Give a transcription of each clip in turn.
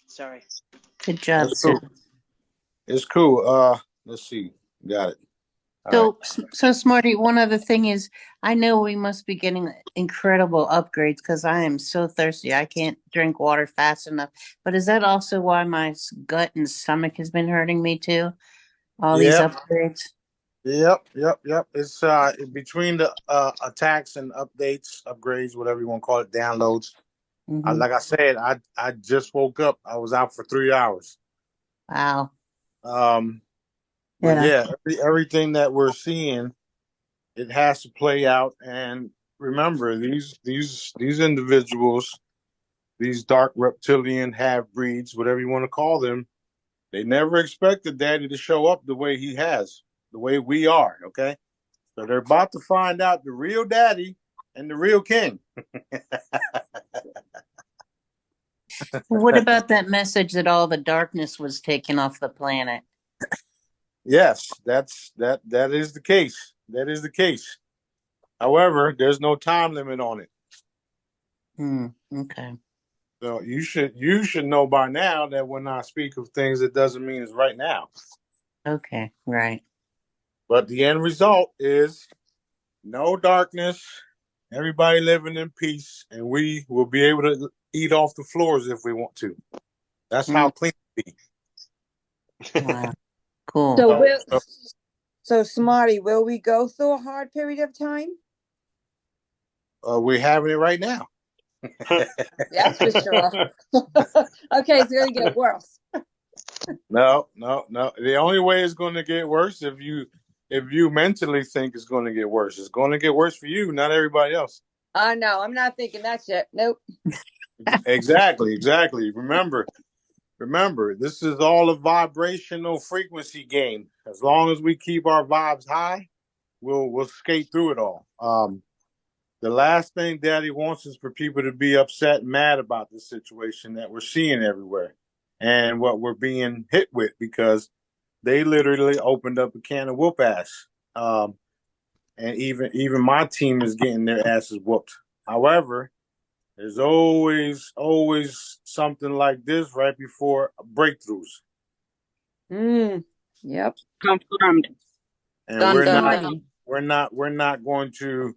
Sorry. Good job, That's sir. cool. It's cool. Let's see. Got it. So, so Smarty, one other thing is, I know we must be getting incredible upgrades because I am so thirsty. I can't drink water fast enough. But is that also why my gut and stomach has been hurting me too? All these Yep. upgrades. Yep. It's between the attacks and updates, upgrades, whatever you want to call it, downloads. Mhm. Like I said, I just woke up. I was out for 3 hours. Wow. But Yeah. everything that we're seeing, it has to play out. And remember, these individuals, these dark reptilian half breeds, whatever you want to call them, they never expected Daddy to show up the way he has, the way we are. Okay, so they're about to find out the real Daddy and the real King. What about that message that all the darkness was taken off the planet? Yes, that is the case. That is the case. However, there's no time limit on it. Okay. So you should know by now that when I speak of things, it doesn't mean it's right now. Okay, right. But the end result is no darkness, everybody living in peace, and we will be able to eat off the floors if we want to. That's how clean it be. Wow. Cool. So Smarty, will we go through a hard period of time? We're having it right now. That's for sure. Okay, it's going to get worse. No. The only way it's going to get worse if you mentally think it's going to get worse. It's going to get worse for you, not everybody else. No, I'm not thinking that shit. Nope. Exactly. Remember, this is all a vibrational frequency game. As long as we keep our vibes high, we'll skate through it all. The last thing Daddy wants is for people to be upset and mad about this situation that we're seeing everywhere and what we're being hit with, because they literally opened up a can of whoop ass. And even my team is getting their asses whooped. However, there's always something like this right before breakthroughs. Yep. Confirmed. And we're not going to.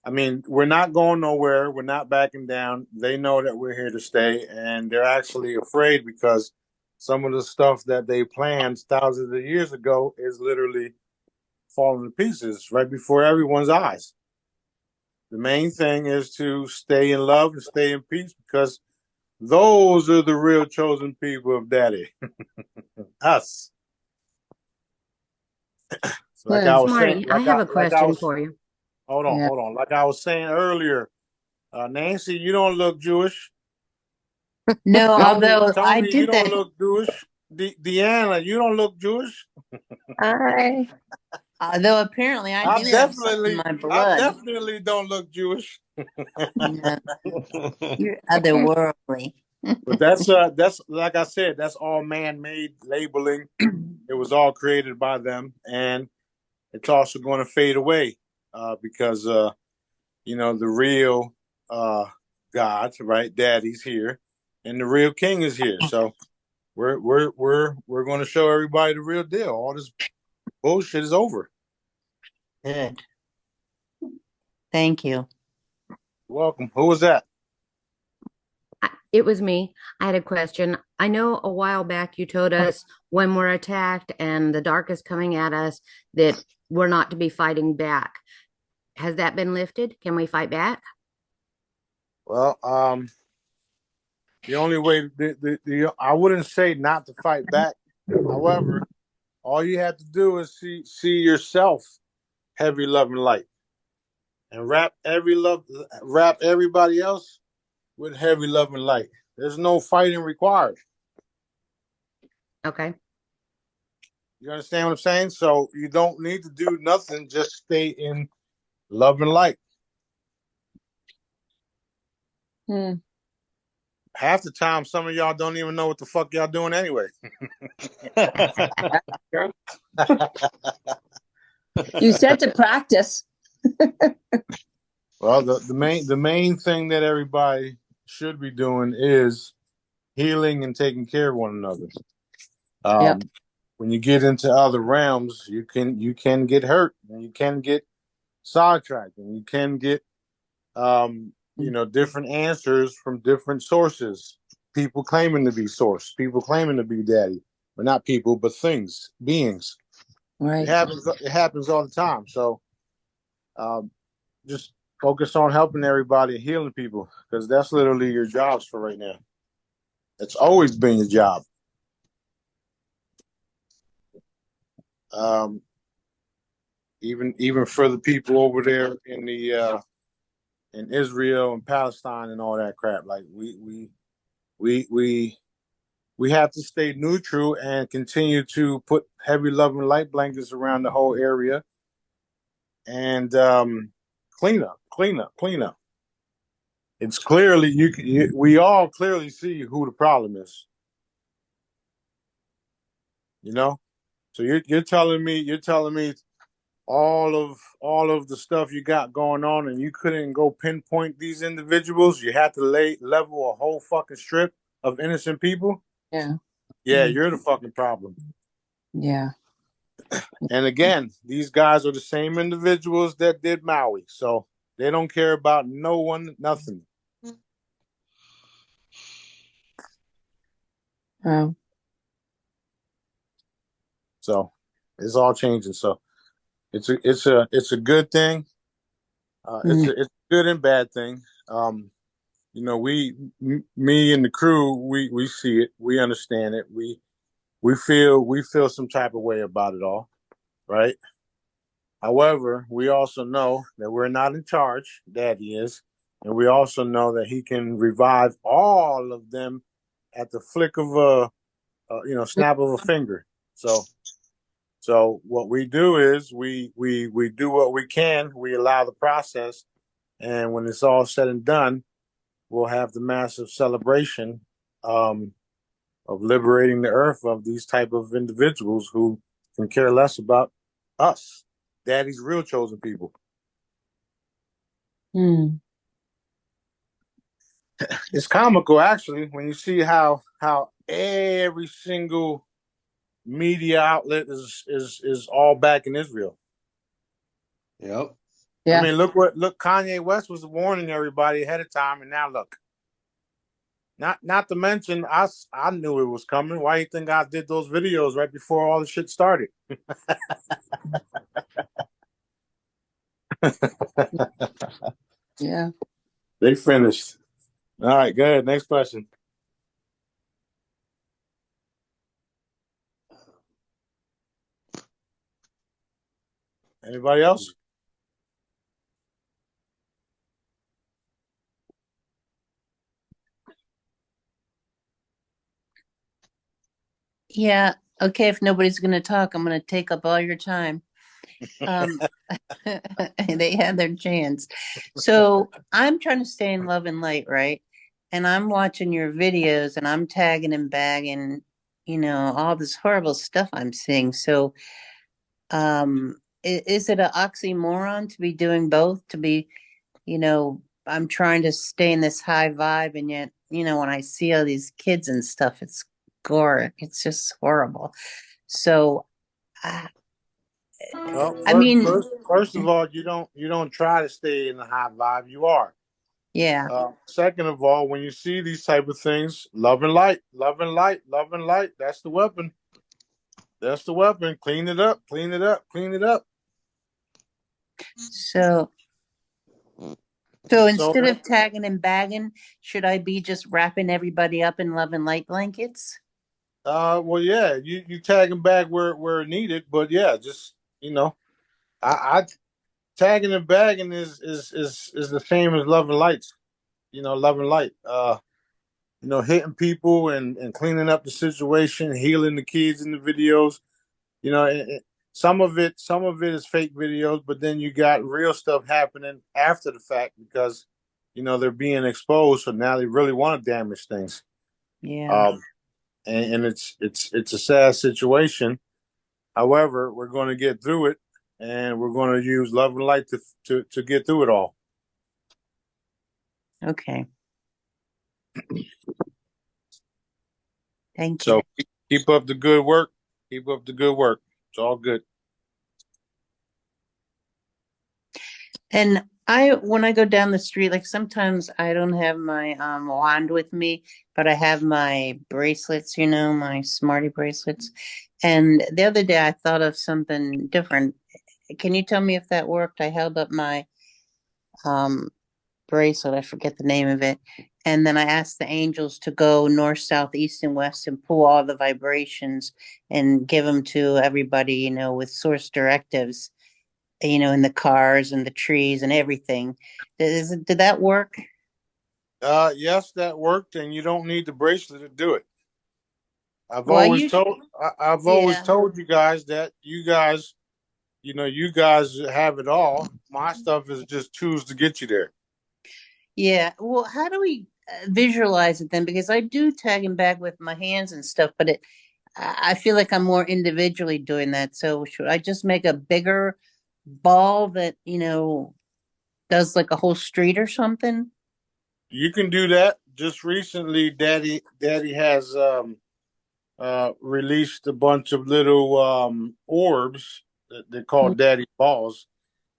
I mean, we're not going nowhere. We're not backing down. They know that we're here to stay, and they're actually afraid because some of the stuff that they planned thousands of years ago is literally falling to pieces right before everyone's eyes. The main thing is to stay in love and stay in peace, because those are the real chosen people of Daddy. Us. Like I was Smarty, saying, I have a question for you. Hold on. Like I was saying earlier, Nancy, you don't look Jewish. No, although Tony, I did you that. don't look Jewish. Deanna, you don't look Jewish. Hi. Although apparently I do have something in my blood. I definitely don't look Jewish. No, you're otherworldly. But that's like I said, that's all man-made labeling. It was all created by them, and it's also going to fade away because the real God, right? Daddy's here, and the real King is here. So we're going to show everybody the real deal. All this bullshit is over. Good. Thank you. You're welcome. Who was that? It was me. I had a question. I know a while back you told us when we're attacked and the dark is coming at us that we're not to be fighting back. Has that been lifted? Can we fight back? Well, the only way I wouldn't say not to fight back. However, all you have to do is see yourself heavy love and light, and wrap everybody else with heavy love and light. There's no fighting required. Okay. You understand what I'm saying? So you don't need to do nothing. Just stay in love and light. Half the time, some of y'all don't even know what the fuck y'all doing anyway. You said to practice. Well, the main thing that everybody should be doing is healing and taking care of one another. Yep. When you get into other realms, you can get hurt and you can get sidetracked and you can get different answers from different sources. People claiming to be source, people claiming to be daddy, but not people, but things, beings. It Right. happens. It happens all the time. So um, just focus on helping everybody and healing people because that's literally your jobs for right now. It's always been your job. Um, even for the people over there in the in Israel and Palestine and all that crap. Like we have to stay neutral and continue to put heavy love and light blankets around the whole area and clean up, clean up, clean up. It's clearly we all clearly see who the problem is. You know, so you're telling me all of the stuff you got going on, and you couldn't go pinpoint these individuals. You had to level a whole fucking strip of innocent people. Yeah. Yeah, you're the fucking problem. Yeah. And again, these guys are the same individuals that did Maui, so they don't care about no one, nothing. Oh. So it's all changing. So it's a good thing. It's a good and bad thing. Me and the crew, we see it, we understand it, we feel some type of way about it all, right? However, we also know that we're not in charge. Daddy is, and we also know that he can revive all of them at the flick of snap of a finger. So what we do is we do what we can. We allow the process, and when it's all said and done, we'll have the massive celebration of liberating the earth of these type of individuals who can care less about us, Daddy's real chosen people. It's comical actually when you see how every single media outlet is all back in Israel. Yep. Yeah. I mean, look Kanye West was warning everybody ahead of time, and now look. Not to mention, I knew it was coming. Why do you think I did those videos right before all the shit started? Yeah. They finished. All right, go ahead. Next question. Anybody else? Yeah. Okay. If nobody's going to talk, I'm going to take up all your time. They had their chance. So I'm trying to stay in love and light, right? And I'm watching your videos and I'm tagging and bagging, all this horrible stuff I'm seeing. So, is it an oxymoron to be doing both? To be, I'm trying to stay in this high vibe, and yet, when I see all these kids and stuff, it's gore. It's just horrible. So, Well, I mean, first of all, you don't try to stay in the high vibe. You are. yeah. Second of all, when you see these type of things, love and light, love and light, love and light. That's the weapon. That's the weapon. Clean it up. Clean it up. Clean it up. So instead of tagging and bagging, should I be just wrapping everybody up in love and light blankets? Well, yeah, you tag them back where needed, but yeah, just I tagging and bagging is the same as love and lights. Love and light. Hitting people and cleaning up the situation, healing the kids in the videos. Some of it is fake videos, but then you got real stuff happening after the fact because they're being exposed, so now they really want to damage things. Yeah. And it's a sad situation. However, we're going to get through it, and we're going to use love and light to get through it all. Okay. Thank So you. keep up the good work. Keep up the good work. It's all good. And when I go down the street, like sometimes I don't have my wand with me, but I have my bracelets, my smarty bracelets. And the other day I thought of something different. Can you tell me if that worked? I held up my um bracelet, I forget the name of it. And then I asked the angels to go north, south, east, and west and pull all the vibrations and give them to everybody, with source directives, in the cars and the trees and everything. Did that work? Yes, that worked, and you don't need the bracelet to do it. I've Well, I always usually, told I've always yeah, told you guys that you guys have it all. My stuff is just tools to get you there. yeah. Well, how do we visualize it then? Because I do tag and back with my hands and stuff, but I feel like I'm more individually doing that. So should I just make a bigger ball that, does like a whole street or something? You can do that. Just recently, Daddy has released a bunch of little orbs that they call Daddy balls,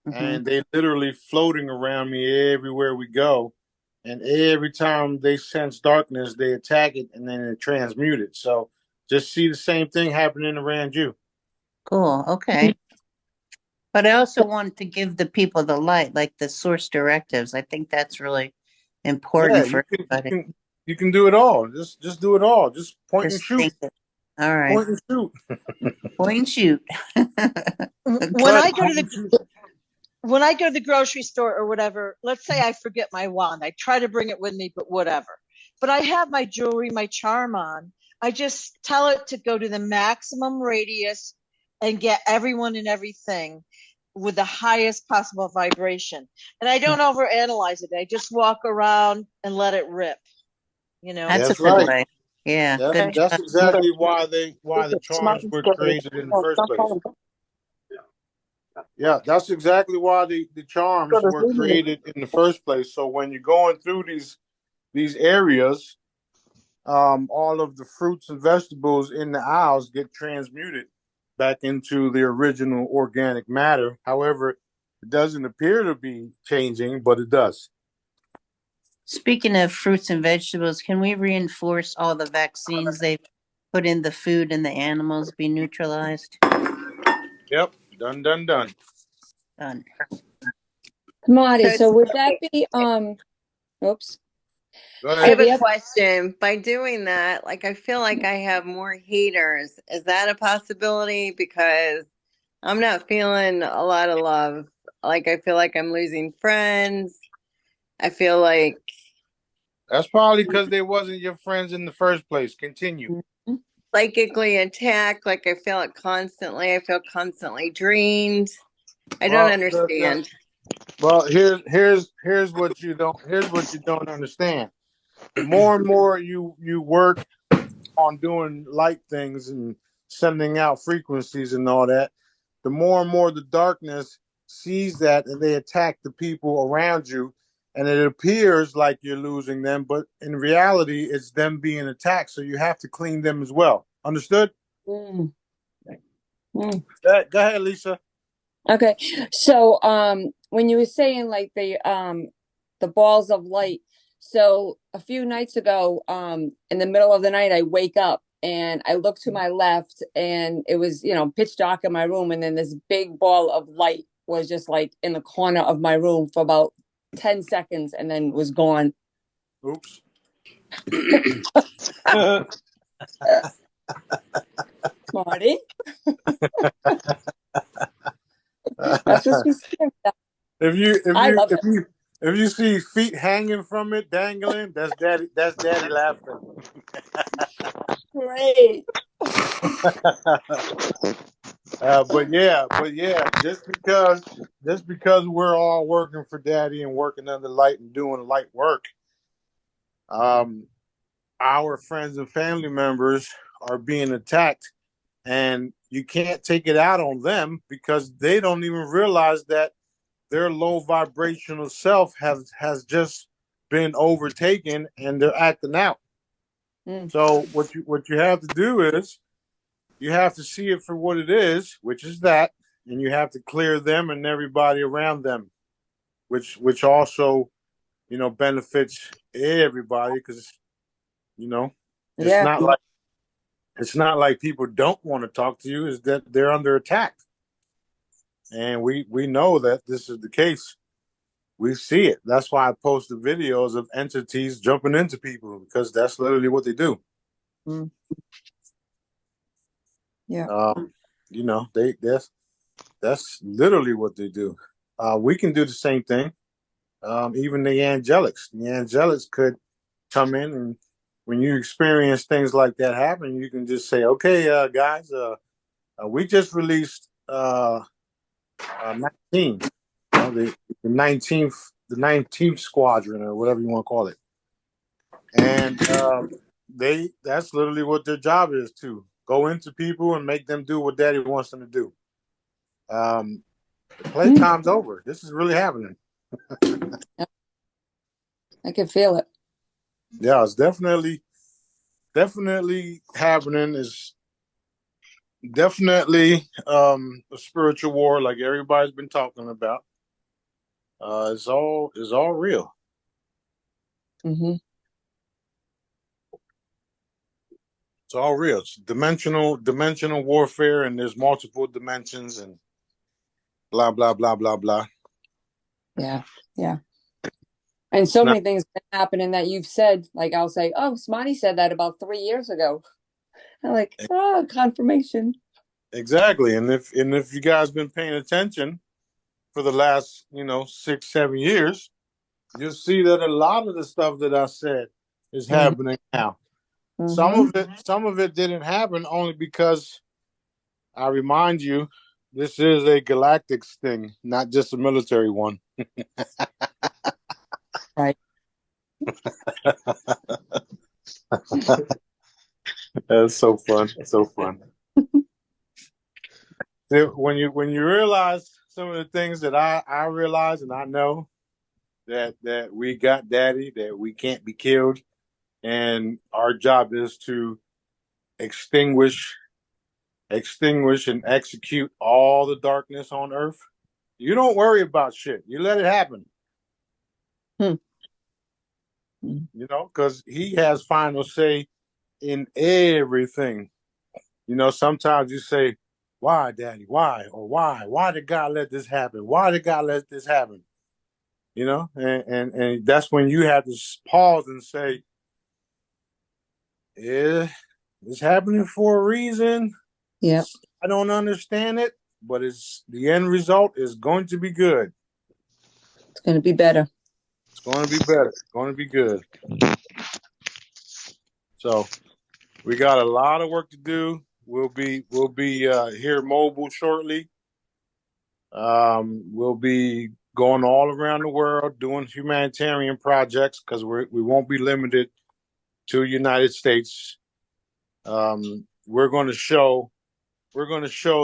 Mm-hmm. and they literally floating around me everywhere we go. And every time they sense darkness, they attack it and then it transmute it. So just see the same thing happening around you. Cool. Okay. But I also want to give the people the light, like the source directives. I think that's really Yeah, important you for can you everybody. can you can do it all. Just do it all. Just point and Just shoot. think it. All right. Point and shoot. Point and shoot. When Good. I go to the grocery store or whatever, let's say I forget my wand. I try to bring it with me, but whatever. But I have my jewelry, my charm on. I just tell it to go to the maximum radius and get everyone and everything with the highest possible vibration. And I don't overanalyze it. I just walk around and let it rip, you know? That's a That's good right. way. Yeah, good That's job. exactly why the charms were created in the first place. Yeah, that's exactly why the charms were created in the first place. So when you're going through these areas, all of the fruits and vegetables in the aisles get transmuted back into the original organic matter. However, it doesn't appear to be changing, but it does. Speaking of fruits and vegetables, can we reinforce all the vaccines they've put in the food and the animals be neutralized? Yep, done, done, done. Done. Marty, So so would that be oops. Go I ahead. have a Sylvia? question. By doing that, like I feel like I have more haters. Is that a possibility? Because I'm not feeling a lot of love. Like I feel like I'm losing friends. I feel like That's probably because they wasn't your friends in the first place. Continue. psychically attacked. Like I feel it constantly. I feel constantly drained. I don't Well, understand. well, here's what you don't understand. The more and more you work on doing light things and sending out frequencies and all that, the more and more the darkness sees that and they attack the people around you. And it appears like you're losing them, but in reality, it's them being attacked. So you have to clean them as well. Understood? Mm. Mm. Go ahead, Lisa. Okay. So when you were saying like the balls of light, so a few nights ago, in the middle of the night I wake up and I look to my left and it was, pitch dark in my room, and then this big ball of light was just like in the corner of my room for about 10 seconds and then was gone. Oops. Marty. That's what she said. If you if I you love if it. you if you see feet hanging from it, dangling, that's daddy. That's daddy laughing. Great. But yeah, just because we're all working for daddy and working under light and doing light work, um, our friends and family members are being attacked, and you can't take it out on them because they don't even realize that their low vibrational self has just been overtaken and they're acting out. So what you have to do is you have to see it for what it is, which is that, and you have to clear them and everybody around them, which also, benefits everybody, because it's not like people don't want to talk to you. Is that they're under attack, and we know that this is the case. We see it. That's why I post the videos of entities jumping into people, because that's literally what they do. Yeah. That's literally what they do. We can do the same thing. Even the angelics could come in, and when you experience things like that happen, you can just say, "Okay, guys, we just released 19, the 19th squadron, or whatever you want to call it," and that's literally what their job is, to go into people and make them do what Daddy wants them to do. The playtime's over. This is really happening. I can feel it. Yeah, it's definitely happening. Is definitely a spiritual war, like everybody's been talking about. It's all real. It's all real. It's dimensional warfare, and there's multiple dimensions, and blah blah blah blah blah. Yeah. And so many things been happening that you've said. Like, I'll say, "Oh, Smiley said that about 3 years ago." I'm like, confirmation. Exactly, and if you guys been paying attention for the last 6-7 years, you'll see that a lot of the stuff that I said is happening now. Some of it didn't happen only because, I remind you, this is a galactic thing, not just a military one. Right. That's so fun. So fun. When you realize some of the things that I realize, and I know that we got Daddy, that we can't be killed, and our job is to extinguish and execute all the darkness on Earth. You don't worry about shit. You let it happen. Because he has final say in everything. Sometimes you say, "Why, Daddy? Why?" Or "Why? Why did God let this happen? Why did God let this happen?" And that's when you have to pause and say, "Yeah, it's happening for a reason. Yeah. I don't understand it, but the end result is going to be good. It's going to be better. It's going to be better. It's going to be good." So we got a lot of work to do. We'll be here mobile shortly. We'll be going all around the world doing humanitarian projects, because we won't be limited to United States. We're going to show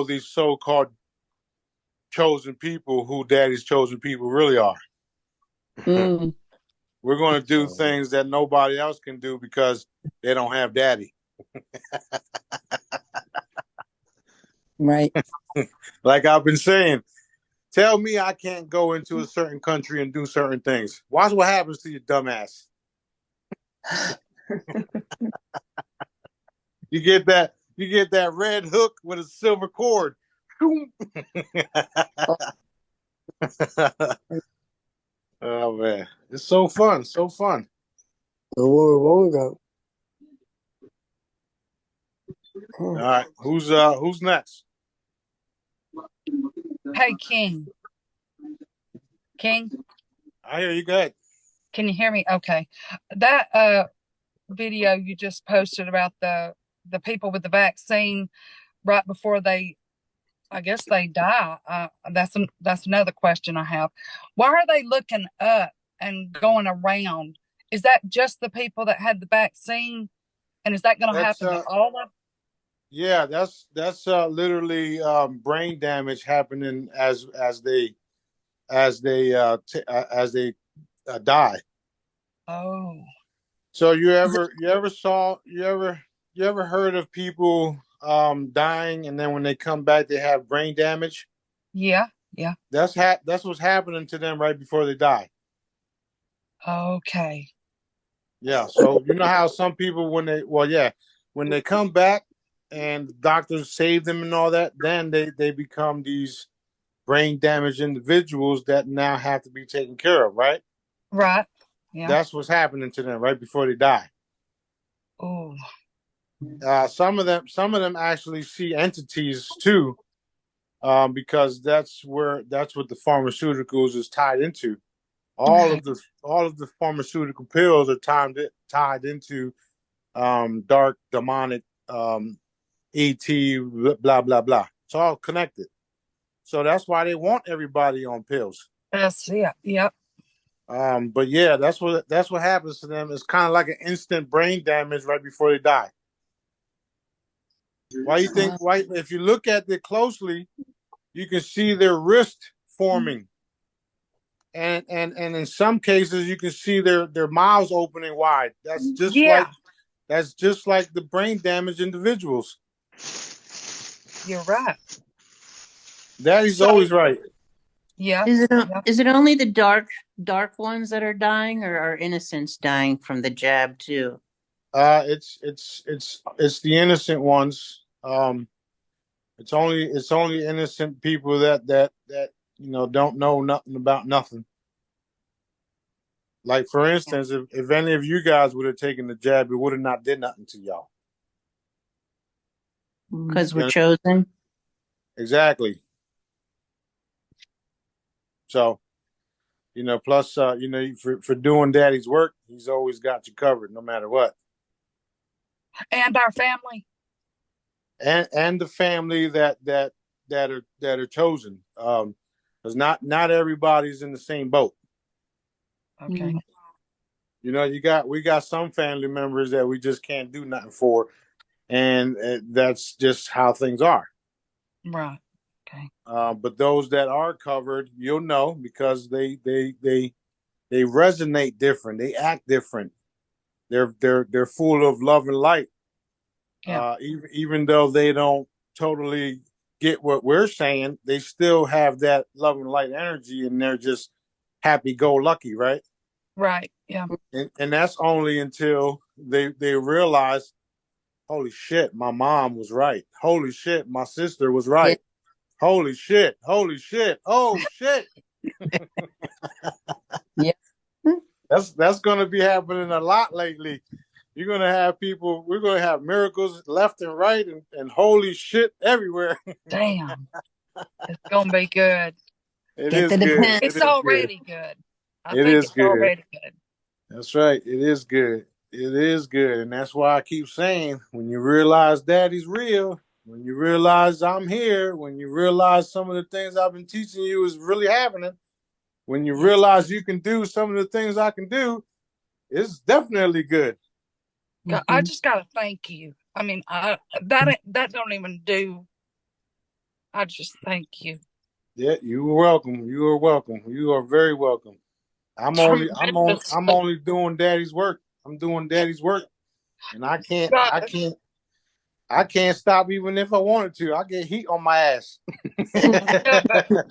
these so-called chosen people who Daddy's chosen people really are. We're going to do things that nobody else can do because they don't have Daddy. Right. Like I've been saying, tell me I can't go into a certain country and do certain things. Watch what happens to your dumbass. You get that red hook with a silver cord. Oh man, it's so fun, so fun. Won't go. All right, who's next? Hey, King. I hear you. Good. Can you hear me? Okay. That video you just posted about the people with the vaccine right before I guess they die. That's another question I have. Why are they looking up and going around? Is that just the people that had the vaccine? And is that going to happen to all of them? Yeah, that's literally brain damage happening as they die. Oh, So you ever heard of people dying and then when they come back they have brain damage? yeah, yeah. That's what's happening to them right before they die. Okay. Yeah. So you know how some people when they come back and doctors save them and all that, then they become these brain damaged individuals that now have to be taken care of, right? Right. Yeah. That's what's happening to them right before they die. Oh, Some of them actually see entities too, because that's what the pharmaceuticals is tied into. okay. All of the pharmaceutical pills are tied into dark demonic ET blah blah blah. It's all connected. So that's why they want everybody on pills. That's yeah, yep. But yeah, that's what happens to them. It's kind of like an instant brain damage right before they die. Why you think? Why if you look at it closely, you can see their wrist forming, and in some cases you can see their mouths opening wide. Yeah, That's just like the brain damaged individuals. you're right. Daddy's So always right. yeah, yeah. Is it only the dark ones that are dying, or are innocents dying from the jab too? It's the innocent ones. It's only innocent people that don't know nothing about nothing. Like for instance, if any of you guys would have taken the jab, it would have not did nothing to y'all. Because we're chosen. Exactly. So, plus, for doing daddy's work, he's always got you covered no matter what. And our family. And the family that are chosen. Because not everybody's in the same boat. Okay. We got some family members that we just can't do nothing for, and that's just how things are. Right. Okay. But those that are covered, you'll know because they resonate different. They act different. They're full of love and light. Yeah. Even though they don't totally get what we're saying, they still have that love and light energy, and they're just happy go lucky, right? Right. Yeah. And that's only until they realize, holy shit, my mom was right. Holy shit, my sister was right. Holy shit. Holy shit. Oh shit. Yeah. That's going to be happening a lot lately. We're going to have miracles left and right and holy shit everywhere. Damn. It's gonna be good. It Get is the good. depend. It's already good. I It think is it's good. already good. That's right. It is good. It is good. And that's why I keep saying when you realize daddy's real, when you realize I'm here, when you realize some of the things I've been teaching you is really happening, when you realize you can do some of the things I can do, it's definitely good. I just gotta thank you. I mean, that don't even do. I just thank you. Yeah, you are welcome. You are welcome. You are very welcome. Tremendously. I'm only doing daddy's work. I'm doing daddy's work. And God, I can't stop even if I wanted to. I get heat on my ass. yeah,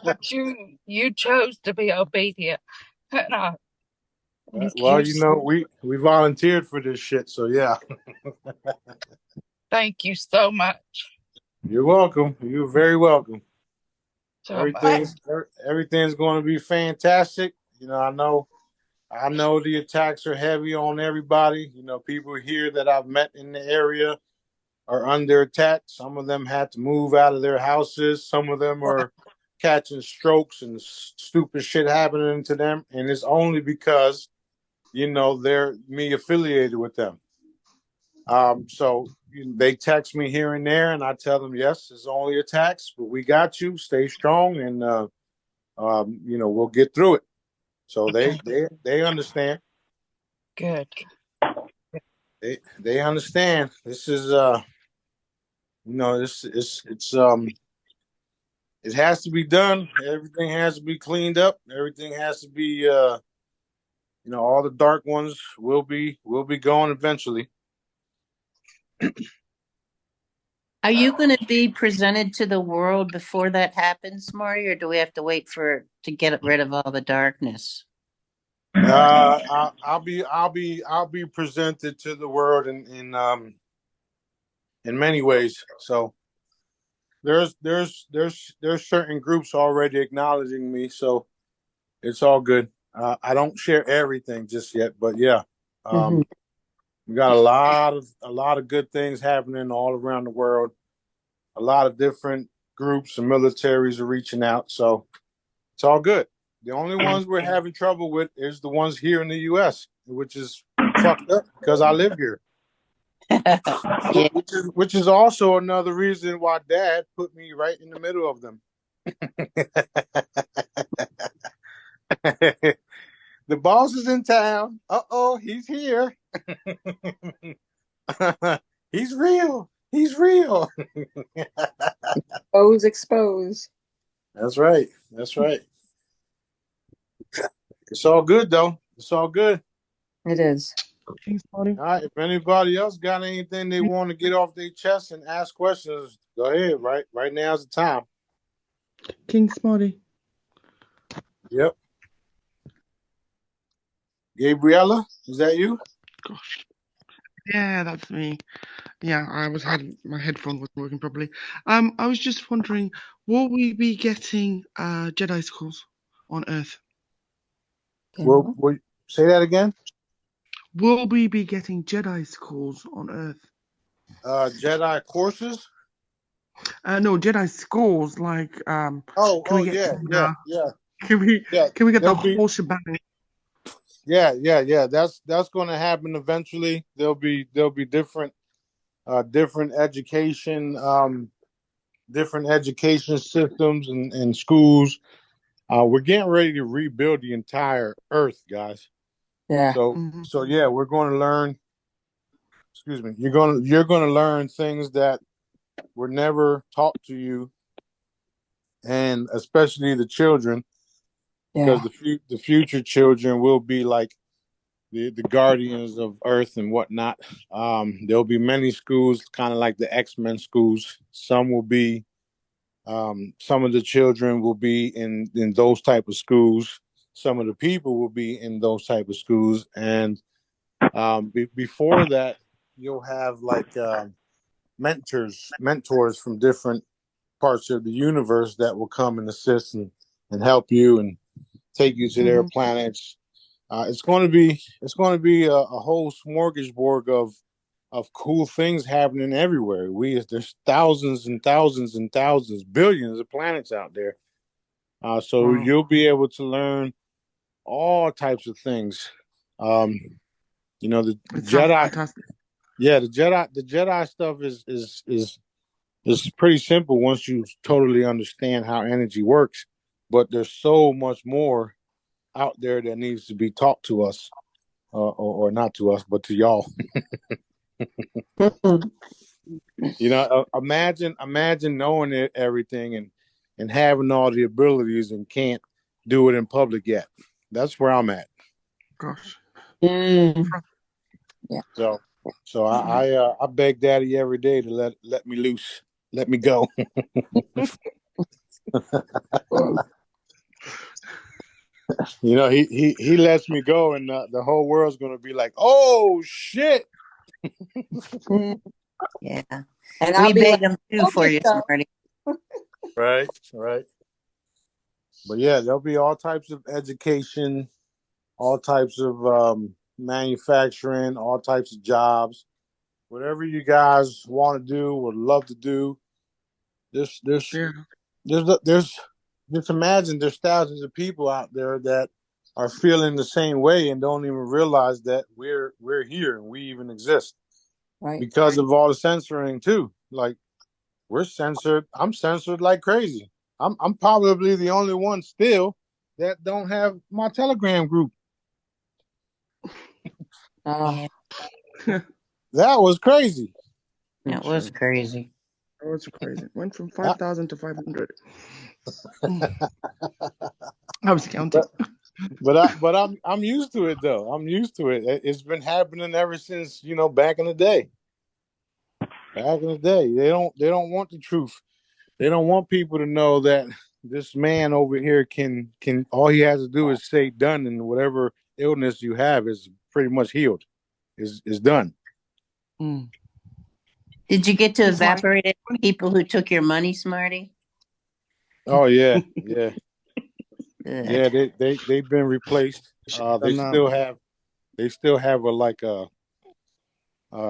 but you chose to be obedient. And thank Well, you. we volunteered for this shit, so yeah. Thank you so much. You're welcome. You're very welcome. So Everything's going to be fantastic. I know the attacks are heavy on everybody. People here that I've met in the area are under attack. Some of them had to move out of their houses. Some of them are catching strokes and stupid shit happening to them. And it's only because, they're me affiliated with them. So they text me here and there and I tell them, yes, it's only attacks, but we got you. Stay strong. And, we'll get through it. So they understand. good. They understand. This is, it has to be done. Everything has to be cleaned up. Everything has to be all the dark ones will be gone eventually. Are you going to be presented to the world before that happens, Marty, or do we have to wait to get rid of all the darkness? I'll be presented to the world in many ways. So there's certain groups already acknowledging me, so it's all good. I don't share everything just yet, but yeah, we got a lot of good things happening all around the world. A lot of different groups and militaries are reaching out, so it's all good. The only ones we're having trouble with is the ones here in the U.S., which is fucked up because I live here. Yeah. Which is also another reason why Dad put me right in the middle of them. The boss is in town. Uh-oh, he's here. He's real. He's real. Expose. That's right. That's right. It's all good, though. It's all good. It is. All right. If anybody else got anything they want to get off their chest and ask questions, go ahead. Right now's the time. King Smarty. Yep. Gabriella, is that you? Gosh. Yeah, that's me. Yeah, my headphone wasn't working properly. I was just wondering, will we be getting Jedi schools on Earth? Will say that again? Will we be getting Jedi schools on Earth? Jedi courses? No, Jedi schools. Like, can we get yeah. Can we get the whole shebang? Yeah. That's going to happen eventually. There'll be different education systems and schools. We're getting ready to rebuild the entire Earth, guys. Yeah. So yeah, we're going to learn. Excuse me. You're going to learn things that were never taught to you, and especially the children, because the future children will be like the guardians of Earth and whatnot. There'll be many schools, kind of like the X-Men schools. Some will be, some of the children will be in those type of schools. Some of the people will be in those type of schools, and before that, you'll have like mentors from different parts of the universe that will come and assist and help you and take you to their planets. It's going to be a whole smorgasbord of cool things happening everywhere. There's thousands and thousands and thousands, billions of planets out there. So you'll be able to learn all types of things. The Jedi. Yeah, the Jedi stuff is pretty simple once you totally understand how energy works. But there's so much more out there that needs to be taught to us, or not to us, but to y'all. Imagine knowing everything and having all the abilities and can't do it in public yet. That's where I'm at. Gosh. Yeah. So I beg Daddy every day to let me loose, let me go. He lets me go, and the whole world's gonna be like, "Oh shit!" Yeah, and we beg them too for you, Marty. Right. But yeah, there'll be all types of education, all types of manufacturing, all types of jobs, whatever you guys want to do, would love to do. Just imagine there's thousands of people out there that are feeling the same way and don't even realize that we're here and we even exist. Right. Because of all the censoring too. Like, we're censored. I'm censored like crazy. I'm probably the only one still that don't have my Telegram group. Yeah. That was crazy. That was crazy. That was crazy. Went from 5,000 to 500. I was counting. but I'm used to it though. I'm used to it. It's been happening ever since, back in the day. Back in the day, they don't want the truth. They don't want people to know that this man over here can all he has to do is say done, and whatever illness you have is pretty much healed. Is done. Mm. Did you get to It's like- evaporate it? People who took your money, Smarty? Oh yeah, yeah, Good. yeah. They've been replaced. They And, still have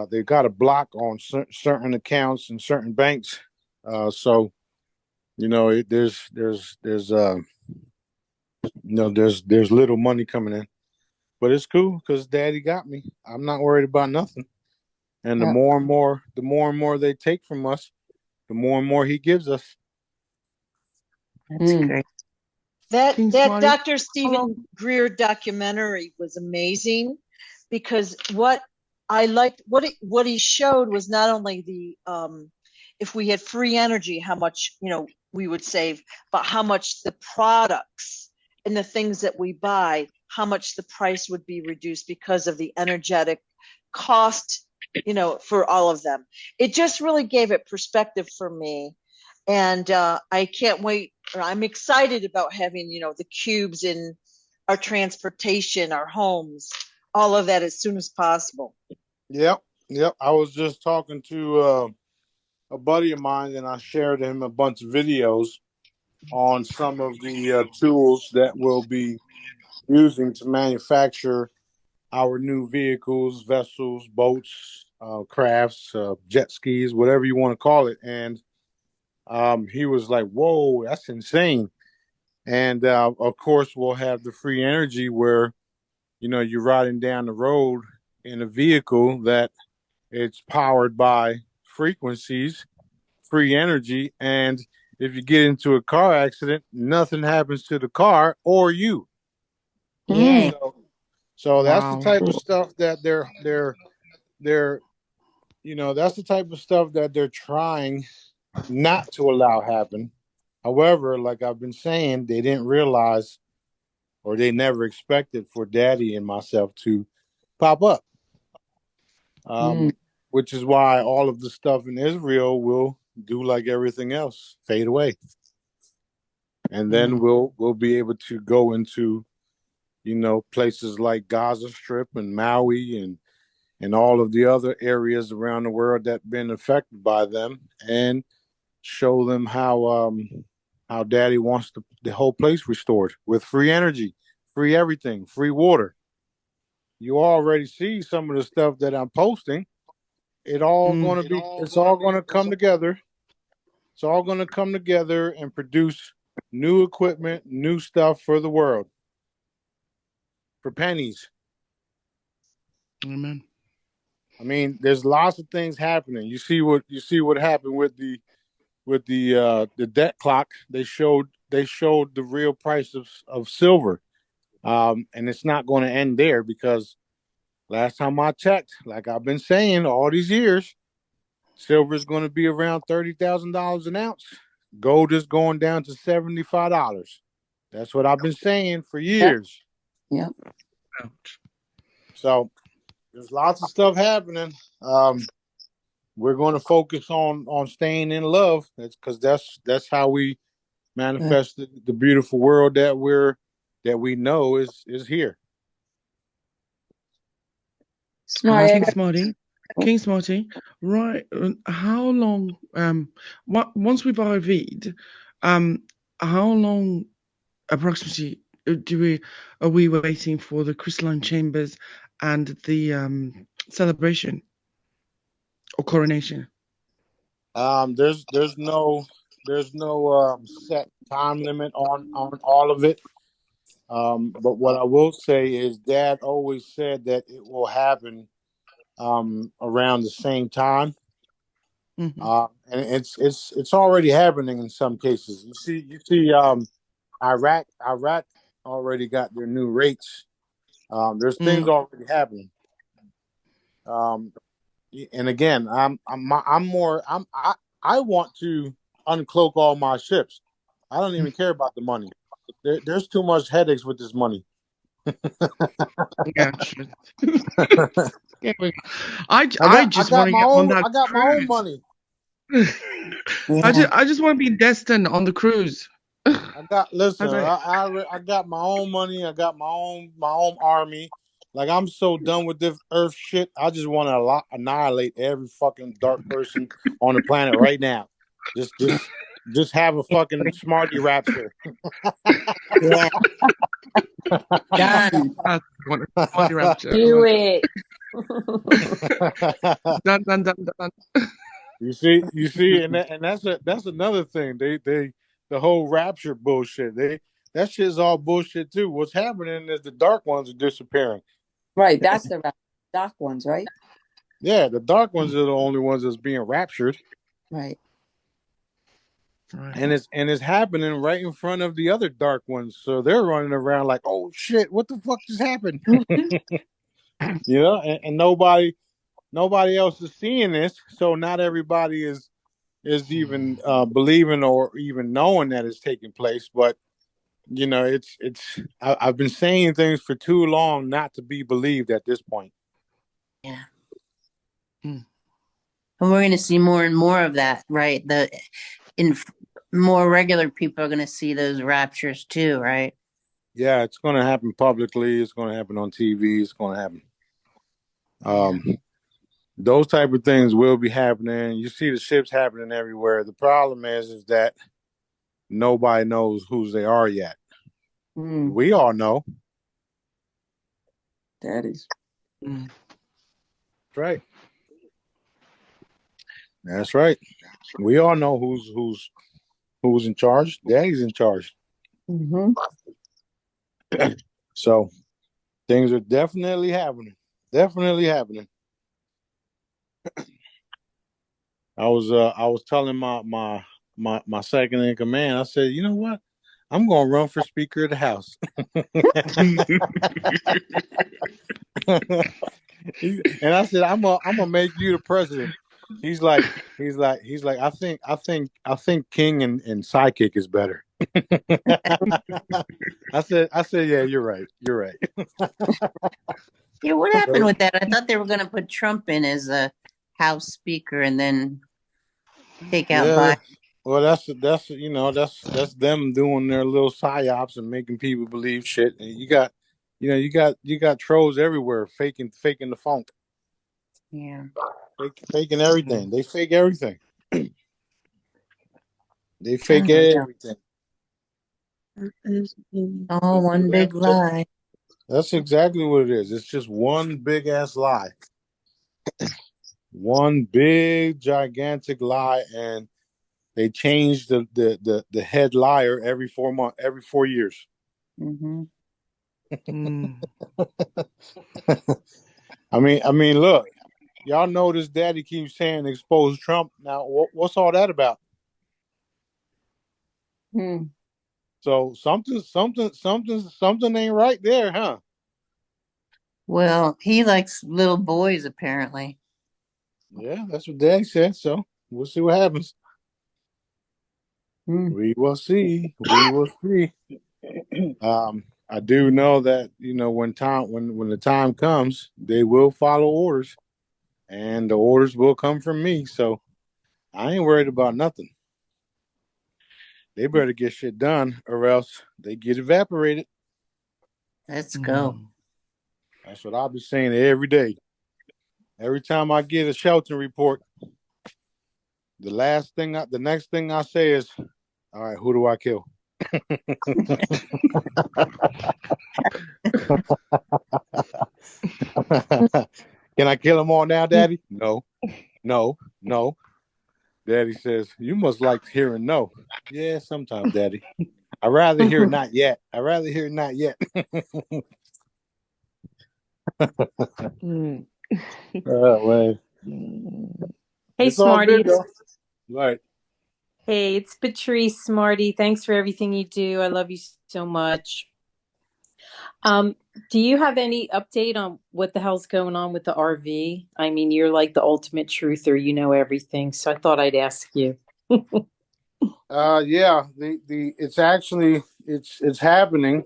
they've got a block on certain accounts and certain banks. So there's little money coming in, but it's cool because Daddy got me. I'm not worried about nothing. And the Yeah. more and more they take from us, the more and more he gives us. That's Mm. great. That King that Smiley, Dr. how Stephen long- Greer documentary was amazing because what I liked what he showed was not only the if we had free energy, how much we would save, but how much the products and the things that we buy, how much the price would be reduced because of the energetic cost, for all of them. It just really gave it perspective for me. And I can't wait. I'm excited about having, the cubes in our transportation, our homes, all of that as soon as possible. Yep, yep. I was just talking to a buddy of mine, and I shared him a bunch of videos on some of the tools that we'll be using to manufacture our new vehicles, vessels, boats, crafts, jet skis, whatever you want to call it. And he was like, "Whoa, that's insane!" And of course, we'll have the free energy where you're riding down the road in a vehicle that it's powered by frequencies, free energy, and if you get into a car accident, nothing happens to the car or you. Yay. So that's the Wow. type of stuff that they're that's the type of stuff that they're trying not to allow happen. However, like I've been saying, they didn't realize or they never expected for Daddy and myself to pop up. Which is why all of the stuff in Israel will do like everything else, fade away. And then we'll be able to go into, places like Gaza Strip and Maui and all of the other areas around the world that have been affected by them and show them how Daddy wants the whole place restored with free energy, free everything, free water. You already see some of the stuff that I'm posting. It's all going to come together. It's all going to come together and produce new equipment, new stuff for the world for pennies. Amen. I mean, there's lots of things happening. You see what happened with the debt clock. They showed the real price of silver, and it's not going to end there because last time I checked, like I've been saying all these years, silver is going to be around $30,000 an ounce. Gold is going down to $75. That's what I've been saying for years. Yep. Ouch. So there's lots of stuff happening. We're going to focus on staying in love. That's how we manifest the beautiful world that we know is here. Smart. King Smarty, right? How long? Once we've IV'd, how long approximately are we waiting for the crystalline chambers and the celebration or coronation? There's no set time limit on all of it. But what I will say is Dad always said that it will happen around the same time. Mm-hmm. And it's already happening in some cases. You see Iraq already got their new rates. There's things already happening. And again, I want to uncloak all my ships. I don't even care about the money. There's too much headaches with this money. Yeah, sure. Yeah, I just want to get on that I got my own cruise. money. Yeah. I just want to be destined on the cruise. Listen, That's it. I got my own money. I got my own army. Like, I'm so done with this Earth shit. I just want to annihilate every fucking dark person on the planet right now. Just have a fucking smarty rapture. Yeah. Done. I want to body rapture. Do it. Dun dun dun dun. You see, and that's another thing. The whole rapture bullshit. That shit's all bullshit too. What's happening is the dark ones are disappearing. Right, that's the dark ones, right? Yeah, the dark ones are the only ones that's being raptured, Right. Right. and it's happening right in front of the other dark ones. So they're running around like, "Oh shit, what the fuck just happened?" You know, and nobody else is seeing this. So not everybody is even believing or even knowing that it's taking place. But you know, I've been saying things for too long not to be believed at this point. Yeah. Hmm. And we're going to see more and more of that, right? More regular people are going to see those raptures too, right? Yeah, it's going to happen publicly. It's going to happen on TV. It's going to happen. Those type of things will be happening. You see the ships happening everywhere. The problem is that nobody knows whose they are yet. We all know. Daddies. Mm. That's right. That's right. We all know who's in charge. Daddy's in charge. Mm-hmm. So things are definitely happening. Definitely happening. I was telling my second in command. I said, you know what? I'm gonna run for Speaker of the House. And I said, I'm gonna make you the president. He's like, I think King and Sidekick is better. I said, yeah, you're right. You're right. Yeah, what happened with that? I thought they were going to put Trump in as a House Speaker and then take out Yeah. Biden. Well, that's them doing their little psyops and making people believe shit. And you got trolls everywhere faking the funk, Yeah. faking everything. They fake everything. They I fake don't know. everything. Oh, one big lie. That's exactly what it is. It's just one big ass lie. One big gigantic lie, and they change the head liar every 4 months, every 4 years. Mm-hmm. I mean, look, y'all know this daddy keeps saying expose Trump. Now, what's all that about? So something ain't right there, huh? Well, he likes little boys, apparently. Yeah, that's what daddy said. So we'll see what happens. We will see. We will see. I do know that when the time comes, they will follow orders, and the orders will come from me. So I ain't worried about nothing. They better get shit done, or else they get evaporated. Let's go. That's what I'll be saying every day. Every time I get a shelter report, the next thing I say is, "All right, who do I kill?" Can I kill them all now, Daddy? No, no, no. Daddy says, you must like hearing no. Yeah, sometimes, Daddy. I'd rather hear not yet. I'd rather hear not yet. Oh, man. Hey, It's all Smarty. good, though. Right. Hey, it's Patrice, Smarty. Thanks for everything you do. I love you so much. Do you have any update on what the hell's going on with the RV? I mean, you're like the ultimate truther. You know everything. So I thought I'd ask you. Yeah, it's actually it's happening.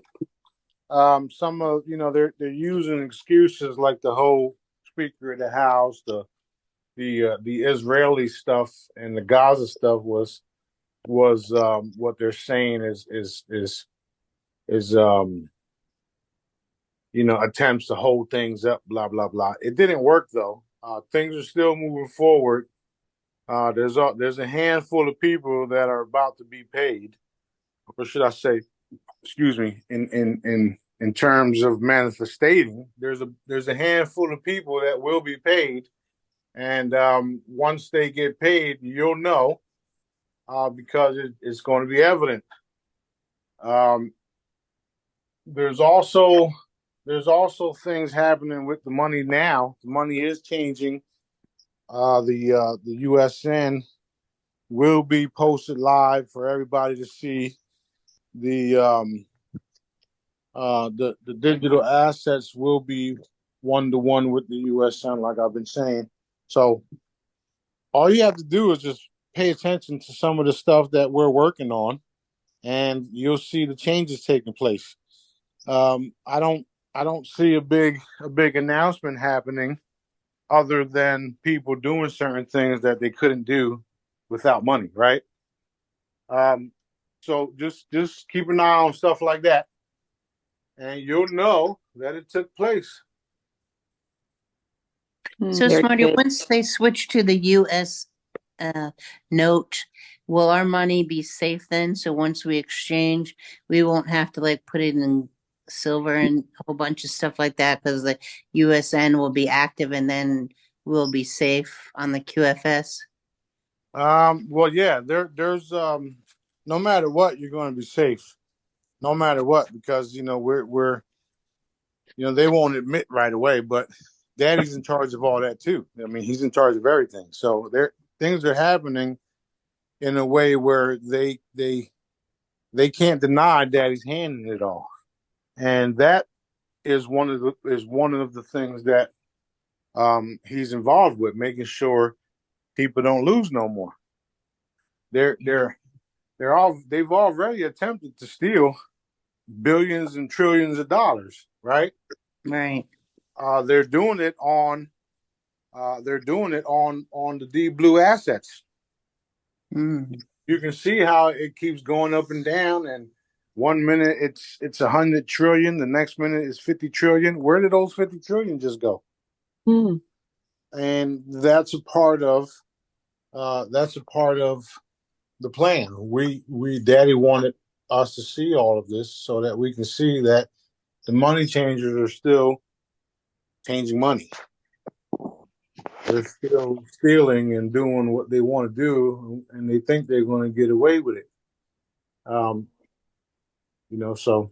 some of they're using excuses like the whole Speaker of the House, the Israeli stuff and the Gaza stuff was what they're saying is attempts to hold things up, blah blah blah. It didn't work though. Things are still moving forward. There's a handful of people that are about to be paid, or should I say, excuse me, in terms of manifesting, there's a handful of people that will be paid, and once they get paid, you'll know, because it's going to be evident. Um, there's also things happening with the money now. The money is changing. The USN will be posted live for everybody to see. The digital assets will be 1-to-1 with the USN, like I've been saying. So all you have to do is just pay attention to some of the stuff that we're working on, and you'll see the changes taking place. I don't see a big announcement happening other than people doing certain things that they couldn't do without money, right? So just keep an eye on stuff like that, and you'll know that it took place. So, Very Smarty, good. once they switch to the U.S. Note, will our money be safe then? So once we exchange, we won't have to put it in silver and a whole bunch of stuff like that, because the USN will be active, and then we'll be safe on the QFS. Well, yeah, there's no matter what, you're going to be safe, no matter what, because we're they won't admit right away, but Daddy's in charge of all that too. I mean, he's in charge of everything. So things are happening in a way where they can't deny Daddy's hand in it all, and that is one of the things that he's involved with, making sure people don't lose no more. They've already attempted to steal billions and trillions of dollars, right? Right. They're doing it on the deep blue assets. Mm. You can see how it keeps going up and down, and 1 minute it's 100 trillion, the next minute it's 50 trillion. Where did those 50 trillion just go? Mm. And that's a part of the plan. Daddy wanted us to see all of this so that we can see that the money changers are still changing money. They're still stealing and doing what they want to do, and they think they're going to get away with it. So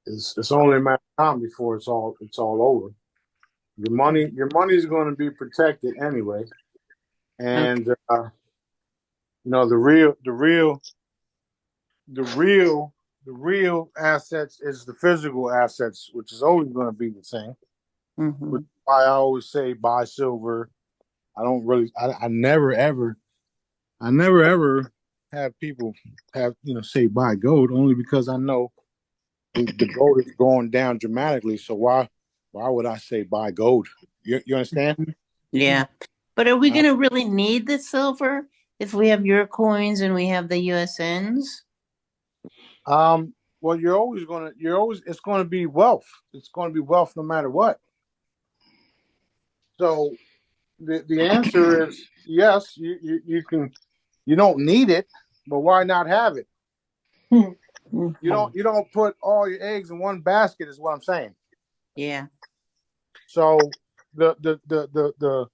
it's only a matter of time before it's all over. Your money is going to be protected anyway, and the real assets is the physical assets, which is always going to be the same. Mm-hmm. Which is why I always say buy silver. I never ever have people say buy gold, only because I know the gold is going down dramatically. So why would I say buy gold? You understand? Yeah. But are we going to really need the silver if we have your coins and we have the USNs? Well, it's going to be wealth. It's going to be wealth no matter what. So the answer is yes. You can. You don't need it, but why not have it? You don't put all your eggs in one basket, is what I'm saying. Yeah. So the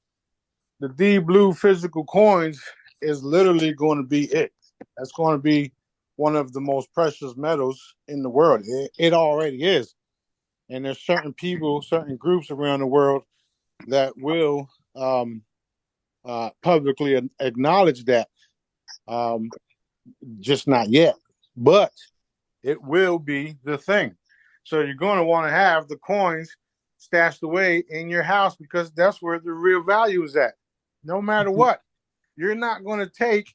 deep blue physical coins is literally going to be it. That's going to be one of the most precious metals in the world. It already is. And there's certain people, certain groups around the world that will publicly acknowledge that. Just not yet. But it will be the thing. So you're going to want to have the coins stashed away in your house, because that's where the real value is at. No matter what, you're not going to take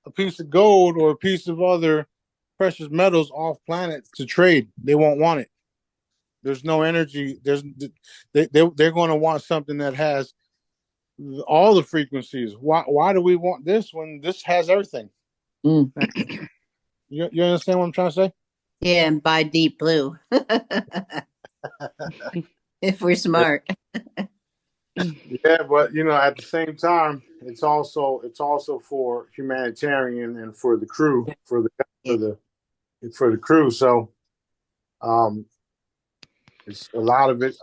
a piece of gold or a piece of other precious metals off planet to trade. They won't want it. There's no energy. They're going to want something that has all the frequencies. Why do we want this when this has everything? Right. You understand what I'm trying to say? Yeah, and buy deep blue. If we're smart. Yeah, but at the same time, it's also for humanitarian and for the crew, for the crew. So, um, it's a lot of it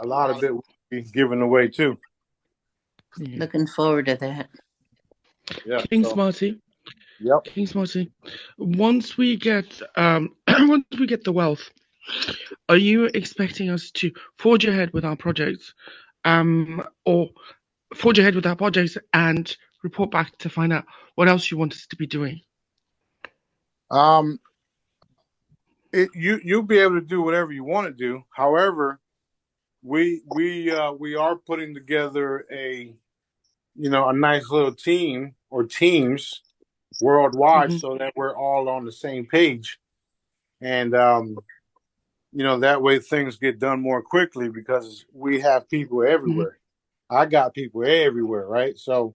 will be given away too. Looking forward to that. Yeah. King Smarty. Yep. King Smarty. Once we get the wealth, are you expecting us to forge ahead with our projects, or forge ahead with our projects and report back to find out what else you want us to be doing? You'll be able to do whatever you want to do. However, we are putting together a nice little team or teams worldwide, so that we're all on the same page, and that way things get done more quickly because we have people everywhere. I got people everywhere, right? So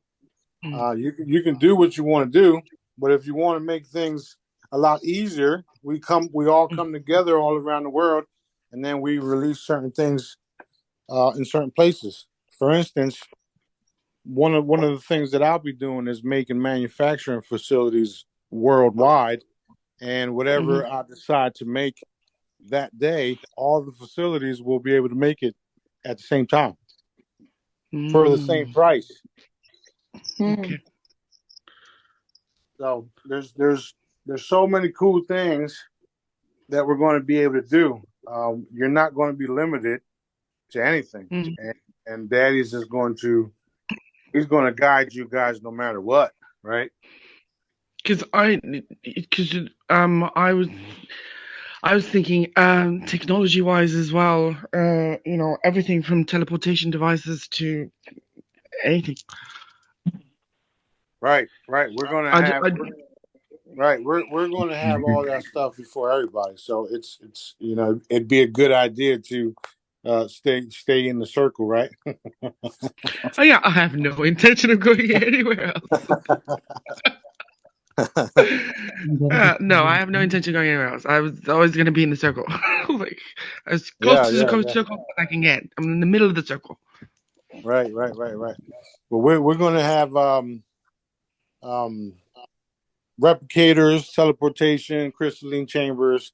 you can do what you want to do, but if you want to make things a lot easier, we all come together all around the world, and then we release certain things in certain places. For instance, one of the things that I'll be doing is making manufacturing facilities worldwide, and whatever I decide to make that day, all the facilities will be able to make it at the same time for the same price. Okay. So there's so many cool things that we're going to be able to do. You're not going to be limited to anything, and Daddy's just he's going to guide you guys no matter what, right? Because I was thinking, technology wise as well, everything from teleportation devices to anything. Right. We're going to have we're going to have all that stuff before everybody. So it's it'd be a good idea to stay in the circle, right? Oh yeah, I have no intention of going anywhere else. No, I have no intention of going anywhere else. I was always going to be in the circle, like as close to the circle as I can get. I'm in the middle of the circle. Right. Well, we're going to have replicators, teleportation, crystalline chambers.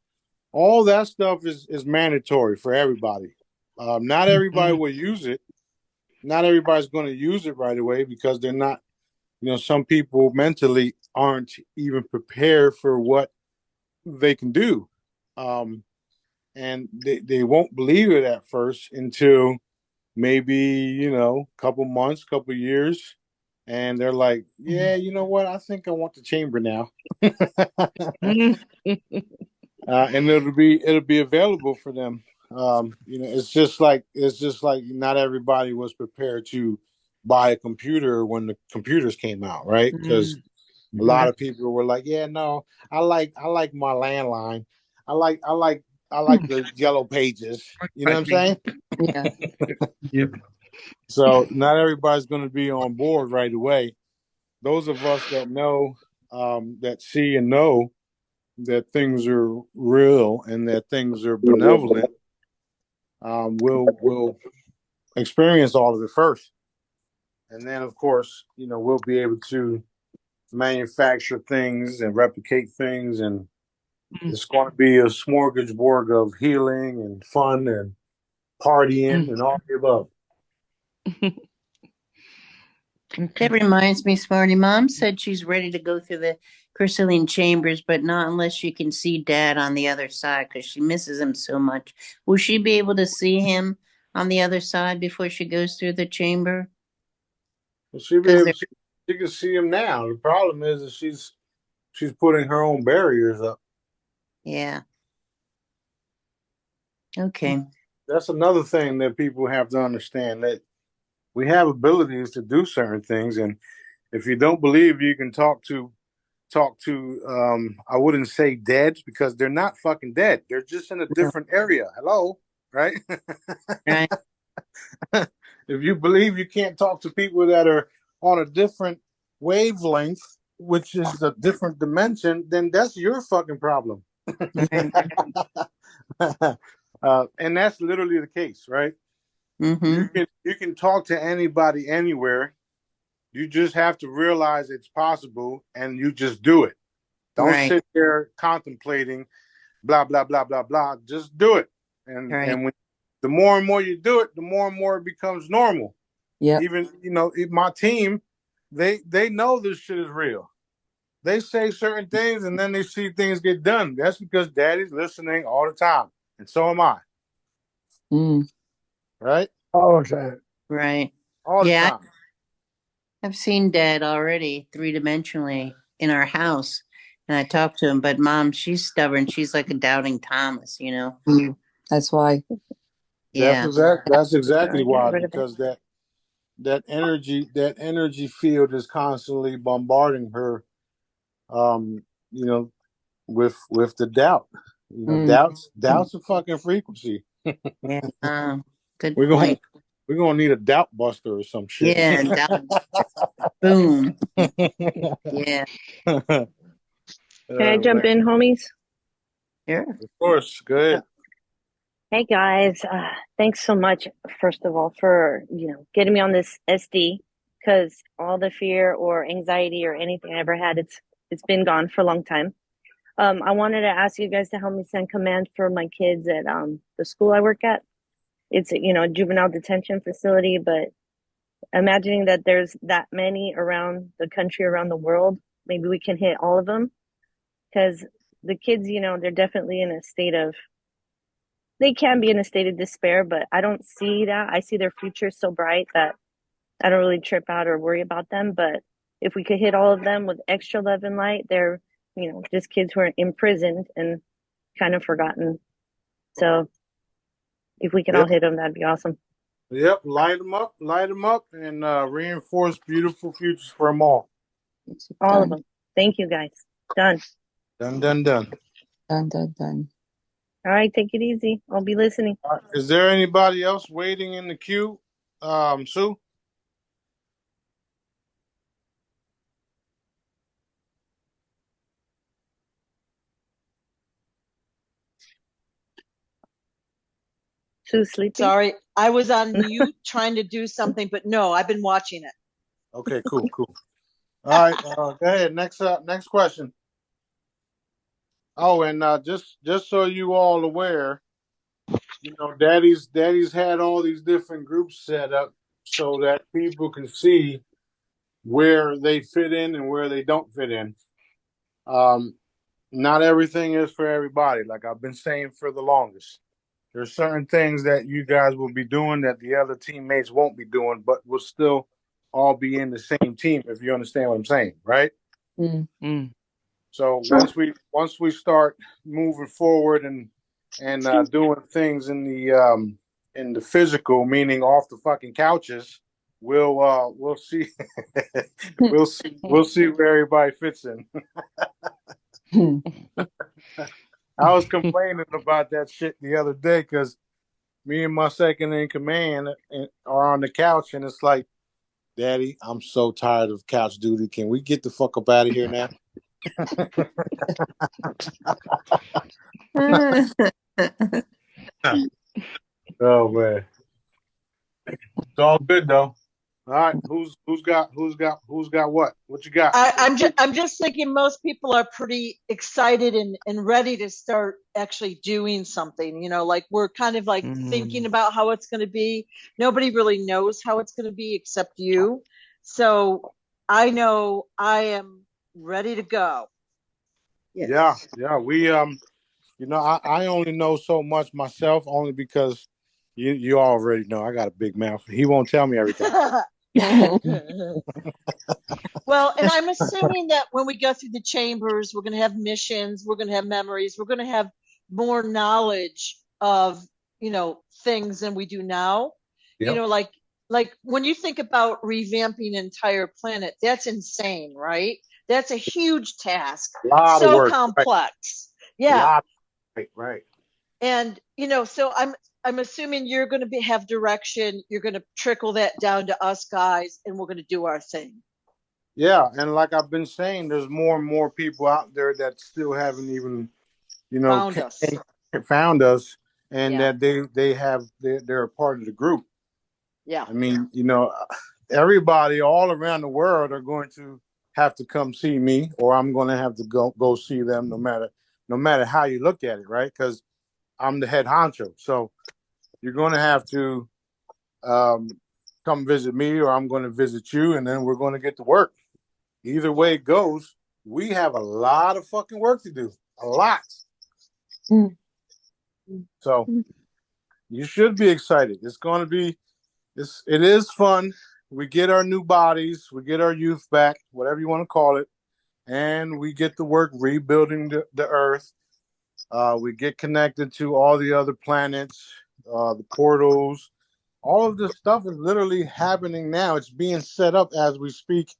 All that stuff is mandatory for everybody. Not everybody will use it. Not everybody's going to use it right away because they're not. Some people mentally aren't even prepared for what they can do, and they won't believe it at first until maybe couple months, couple years, and they're like, yeah, you know what, I think I want the chamber now. And it'll be available for them. It's just like not everybody was prepared to buy a computer when the computers came out, right? Because a lot of people were like, yeah, no, I like my landline. I like the yellow pages. You know what I'm saying? Yeah. Yep. So not everybody's going to be on board right away. Those of us that know, that see and know that things are real and that things are benevolent, will experience all of it first, and then of course we'll be able to manufacture things and replicate things, and it's going to be a smorgasbord of healing and fun and partying and all the above. That reminds me, Smarty, Mom said she's ready to go through the crystalline chambers, but not unless she can see Dad on the other side because she misses him so much. Will she be able to see him on the other side before she goes through the chamber? Well, she can see him now. The problem is that she's putting her own barriers up. Yeah. Okay. That's another thing that people have to understand, that we have abilities to do certain things, and if you don't believe you can talk to talk to, I wouldn't say dead because they're not fucking dead. They're just in a different area. Hello, right? Right. If you believe you can't talk to people that are on a different wavelength, which is a different dimension, then that's your fucking problem. Right. And that's literally the case, right? Mm-hmm. You can talk to anybody anywhere. You just have to realize it's possible, and you just do it. Don't Right. sit there contemplating, blah blah blah blah blah. Just do it, and Right. when the more and more you do it, the more and more it becomes normal. Yeah. Even my team, they know this shit is real. They say certain things, and then they see things get done. That's because Daddy's listening all the time, and so am I. Right? All the time. Right. All the Yeah, time. I've seen Dad already 3-dimensionally in our house, and I talked to him. But Mom, she's stubborn. She's like a doubting Thomas, you know. That's why. Yeah. That's exactly Get why, rid of it. because that energy field is constantly bombarding her, you know, with the doubt. Doubt's a fucking frequency. Yeah. Good We're gonna point. we're gonna need a doubt buster or some shit. Yeah. Boom. Yeah. Can I jump in, homies? Sure. Of course, good. Hey guys, thanks so much, first of all, for getting me on this SD, because all the fear or anxiety or anything I ever had, it's been gone for a long time. I wanted to ask you guys to help me send command for my kids at the school I work at. It's a juvenile detention facility, but imagining that there's that many around the country, around the world, maybe we can hit all of them, because the kids, they're definitely in a state of, they can be in a state of despair, but I don't see that. I see their future so bright that I don't really trip out or worry about them. But if we could hit all of them with extra love and light, they're, just kids who are imprisoned and kind of forgotten. So if we can all Yep. hit them, that'd be awesome. Yep. Light them up, and reinforce beautiful futures for them all. All of them. Thank you, guys. Done. Done. Done. All right, take it easy. I'll be listening. Is there anybody else waiting in the queue, Sue? Sue's sleeping. Sorry, I was on mute trying to do something, but no, I've been watching it. Okay, cool. All right, go ahead. Next question. Oh, and just so you all aware, Daddy's had all these different groups set up so that people can see where they fit in and where they don't fit in. Not everything is for everybody, like I've been saying for the longest. There's certain things that you guys will be doing that the other teammates won't be doing, but we'll still all be in the same team, if you understand what I'm saying, right? So once we start moving forward and doing things in the physical, meaning off the fucking couches, we'll see we'll see where everybody fits in. I was complaining about that shit the other day because me and my second in command are on the couch, and it's like, Daddy, I'm so tired of couch duty. Can we get the fuck up out of here now? Oh man, it's all good though. All right, who's got what? What you got? I'm just thinking most people are pretty excited and ready to start actually doing something. Like we're kind of like thinking about how it's going to be. Nobody really knows how it's going to be except you. So I know I am ready to go. Yeah. We I only know so much myself, only because you already know I got a big mouth. He won't tell me everything. Well, and I'm assuming that when we go through the chambers, we're going to have missions, we're going to have memories, we're going to have more knowledge of, things than we do now. Yep. Like when you think about revamping an entire planet, that's insane, right? That's a huge task. A lot of So work. complex. Right. Yeah. A lot. Right. And so I'm assuming you're going to have direction. You're going to trickle that down to us guys, and we're going to do our thing. Yeah, and like I've been saying, there's more and more people out there that still haven't even, Found us. found us, and Yeah. that they're a part of the group. Yeah. I mean, everybody all around the world are going to have to come see me, or I'm going to have to go see them, no matter how you look at it, right? Because I'm the head honcho, so you're going to have to come visit me, or I'm going to visit you, and then we're going to get to work. Either way it goes, we have a lot of fucking work to do. A lot. So you should be excited. It's going to be, it is fun. We get our new bodies, we get our youth back, whatever you want to call it, and we get to work rebuilding the Earth. We get connected to all the other planets, the portals. All of this stuff is literally happening now. It's being set up as we speak.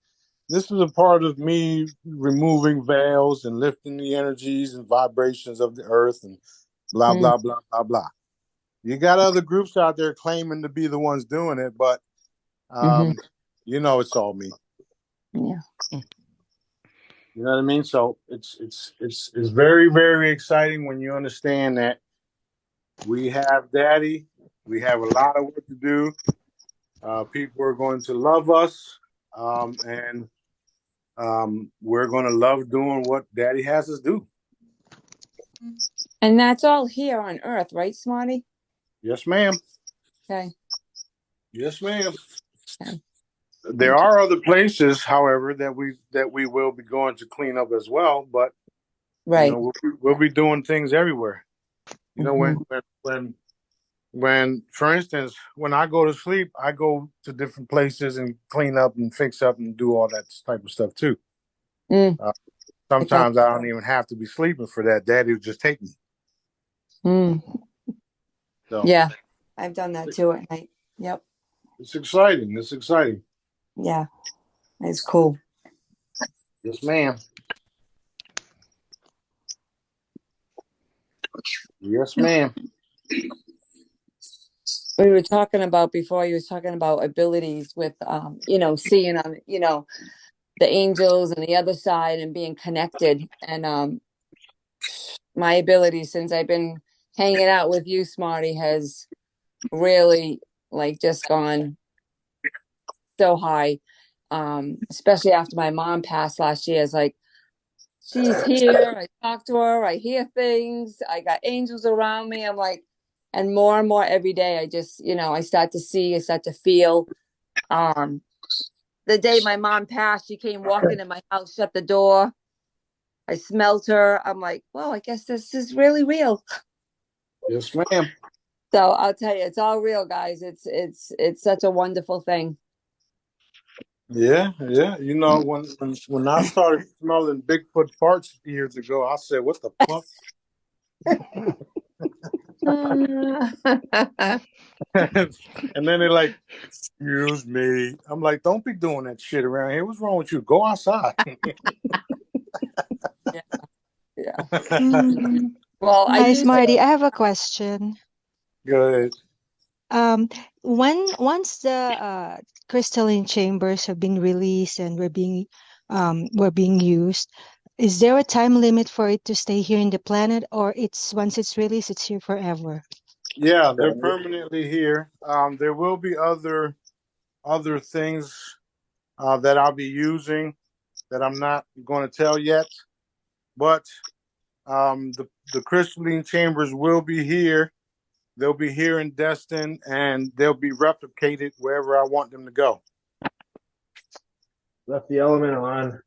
This is a part of me removing veils and lifting the energies and vibrations of the earth and blah, blah, blah, blah, blah. You got other groups out there claiming to be the ones doing it, but it's all me. Yeah. You know what I mean? So it's very, very exciting when you understand that we have Daddy. We have a lot of work to do. People are going to love us. And we're going to love doing what Daddy has us do. And that's all here on Earth, right, Smarty? Yes, ma'am. Okay. Yes, ma'am. Okay. There are other places, however, that we will be going to clean up as well. But right, we'll be doing things everywhere. When, for instance, when I go to sleep, I go to different places and clean up and fix up and do all that type of stuff too. Sometimes I don't even have to be sleeping for that. Daddy will just take me. So, yeah, I've done that too at night. Yep. It's exciting. It's exciting. Yeah, it's cool. Yes, ma'am. Yes, ma'am. We were talking about before, you was talking about abilities with seeing on the angels and the other side and being connected. And my ability since I've been hanging out with you, Smarty, has really just gone so high. Especially after my mom passed last year. It's like she's here, I talk to her, I hear things, I got angels around me. I'm like, and more every day, I just, I start to see, I start to feel. The day my mom passed, she came walking in my house, shut the door. I smelled her. I'm like, well, I guess this is really real. Yes, ma'am. So I'll tell you, it's all real, guys. It's such a wonderful thing. Yeah. When I started smelling Bigfoot farts years ago, I said, "What the fuck?" And then they're like, "Excuse me." I'm like, "Don't be doing that shit around here. What's wrong with you? Go outside." Yeah. Well, Hi, Smarty. I have a question. Go ahead. Once the crystalline chambers have been released and were being used, is there a time limit for it to stay here in the planet, or once it's released, it's here forever? Yeah, they're permanently here. There will be other things that I'll be using that I'm not going to tell yet, but the crystalline chambers will be here. They'll be here in Destin, and they'll be replicated wherever I want them to go. Left the element on.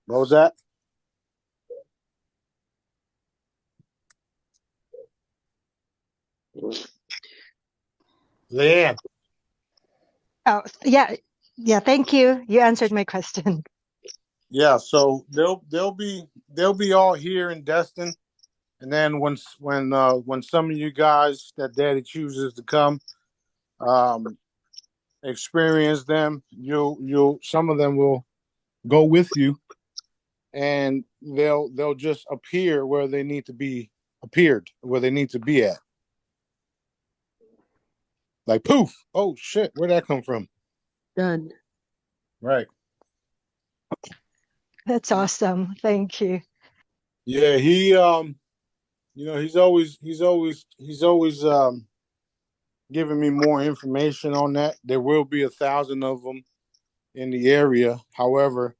What was that? Leanne. Oh, yeah. Thank you. You answered my question. Yeah, so they'll be all here in Destin, and then when some of you guys that Daddy chooses to come, experience them, some of them will go with you, and they'll just appear where they need to be where they need to be at. Like poof! Oh shit! Where'd that come from? Done. Right. That's awesome. Thank you. Yeah, he he's always giving me more information on that. There will be 1,000 of them in the area. However,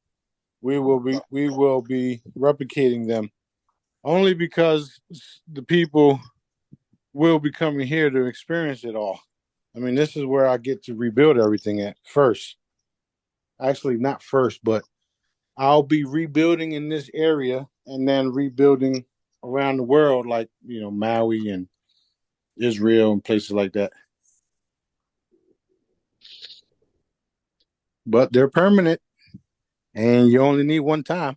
we will be replicating them only because the people will be coming here to experience it all. I mean, this is where I get to rebuild everything at first. Actually, not first, but I'll be rebuilding in this area and then rebuilding around the world, like, Maui and Israel and places like that. But they're permanent, and you only need one time.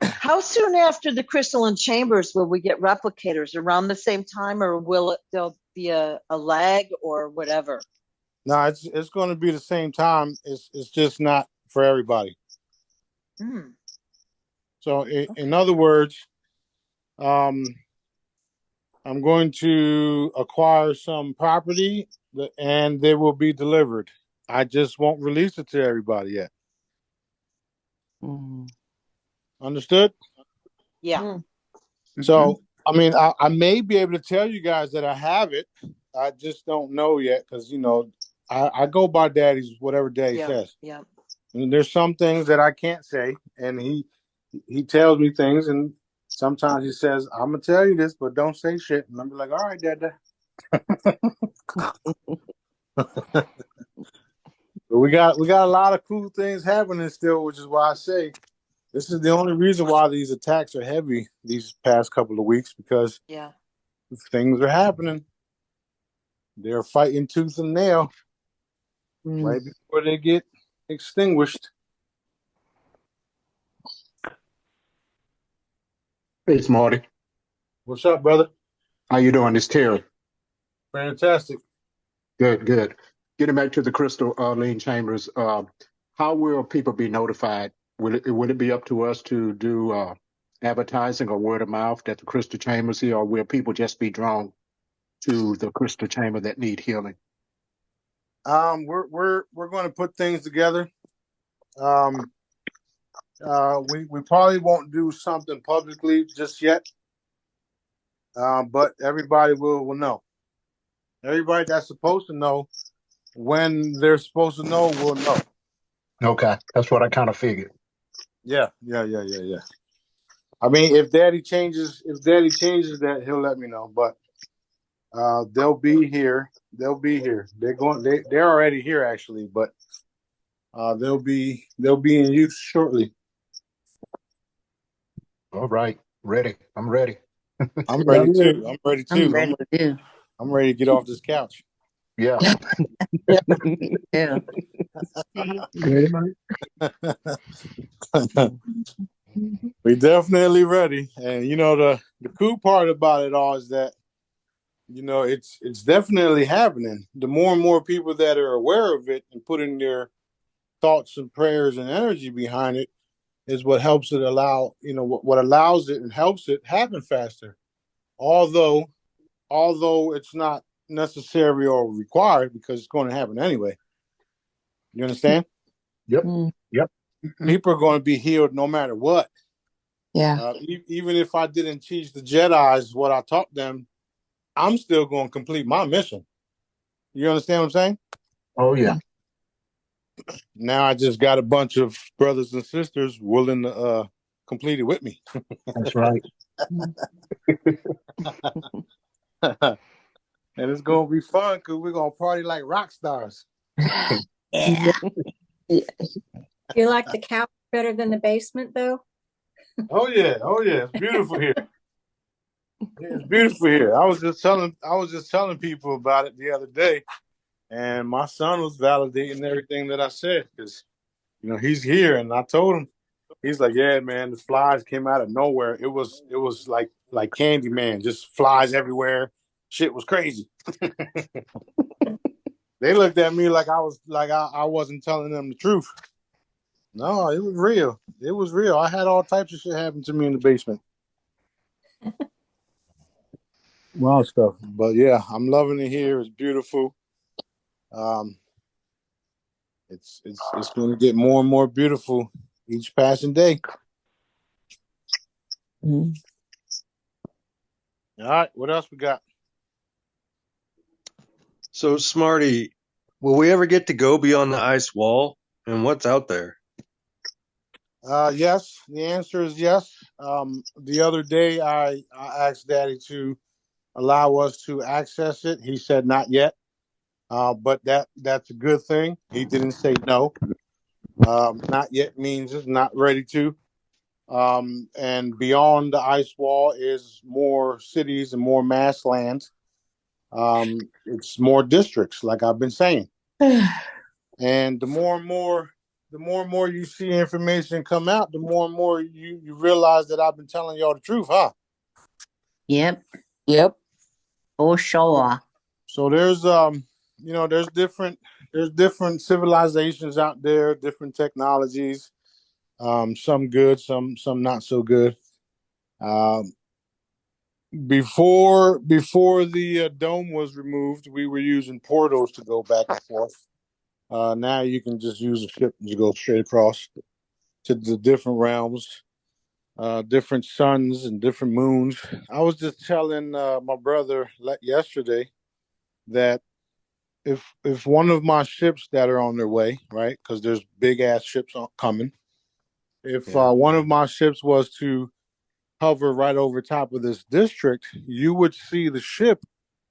How soon after the crystalline chambers will we get replicators? Around the same time, or will there'll be a lag or whatever? No, it's going to be the same time. It's just not for everybody. So, in other words, I'm going to acquire some property, and they will be delivered. I just won't release it to everybody yet. Understood? Yeah. So, I mean, I may be able to tell you guys that I have it. I just don't know yet because, I go by Daddy's, whatever Daddy says. Yeah. And there's some things that I can't say, and he tells me things, and sometimes he says, "I'm gonna tell you this, but don't say shit." And I'm like, "All right, Dad." But we got a lot of cool things happening still, which is why I say this is the only reason why these attacks are heavy these past couple of weeks, because things are happening. They're fighting tooth and nail right before they get extinguished. Hey, it's Marty. What's up, brother? How you doing? It's Terry. Fantastic. Good. Getting back to the crystal lean chambers, how will people be notified? Will it be up to us to do advertising or word of mouth that the crystal chambers here, or will people just be drawn to the crystal chamber that need healing? We're going to put things together. We probably won't do something publicly just yet. But everybody will know. Everybody that's supposed to know, when they're supposed to know, will know. Okay, that's what I kind of figured. Yeah. I mean, if Daddy changes that, he'll let me know. But they'll be here. They're already here actually, but they'll be in use shortly. All right, ready. I'm ready. I'm ready too. I'm ready too. I'm ready to get off this couch. Yeah. Yeah. We definitely ready. And the cool part about it all is that it's definitely happening. The more and more people that are aware of it and putting their thoughts and prayers and energy behind it is what helps it what allows it and helps it happen faster. Although it's not necessary or required, because it's going to happen anyway. You understand? Yep. People are going to be healed no matter what. Yeah. Even if I didn't teach the Jedis what I taught them, I'm still going to complete my mission. You understand what I'm saying? Oh, yeah. Now I just got a bunch of brothers and sisters willing to complete it with me. That's right. And it's going to be fun because we're going to party like rock stars. Yeah. You like the couch better than the basement, though? Oh yeah, it's beautiful here. It's beautiful here. I was just telling people about it the other day, and my son was validating everything that I said, because he's here, and I told him. He's like, "Yeah, man, the flies came out of nowhere. It was like Candyman, just flies everywhere. Shit was crazy." They looked at me like I wasn't telling them the truth. No, it was real. It was real. I had all types of shit happen to me in the basement. Wild stuff. But yeah, I'm loving it here. It's beautiful. It's going to get more and more beautiful each passing day. Mhm. All right, what else we got? So, Smarty, will we ever get to go beyond the ice wall? And what's out there? Yes, the answer is yes. The other day, I asked Daddy to allow us to access it. He said not yet, but that's a good thing. He didn't say no. Not yet means it's not ready to. And beyond the ice wall is more cities and more mass lands. It's more districts, like I've been saying. And the more and more you see information come out, the more and more you realize that I've been telling y'all the truth, huh? Yep. Yep. For sure. So there's there's different civilizations out there, different technologies, some good, some not so good. Before the dome was removed, we were using portals to go back and forth. Now you can just use a ship and you go straight across to the different realms, different suns and different moons. I was just telling my brother yesterday that if one of my ships that are on their way, right, because there's big ass ships coming, if one of my ships was to hover right over top of this district, you would see the ship,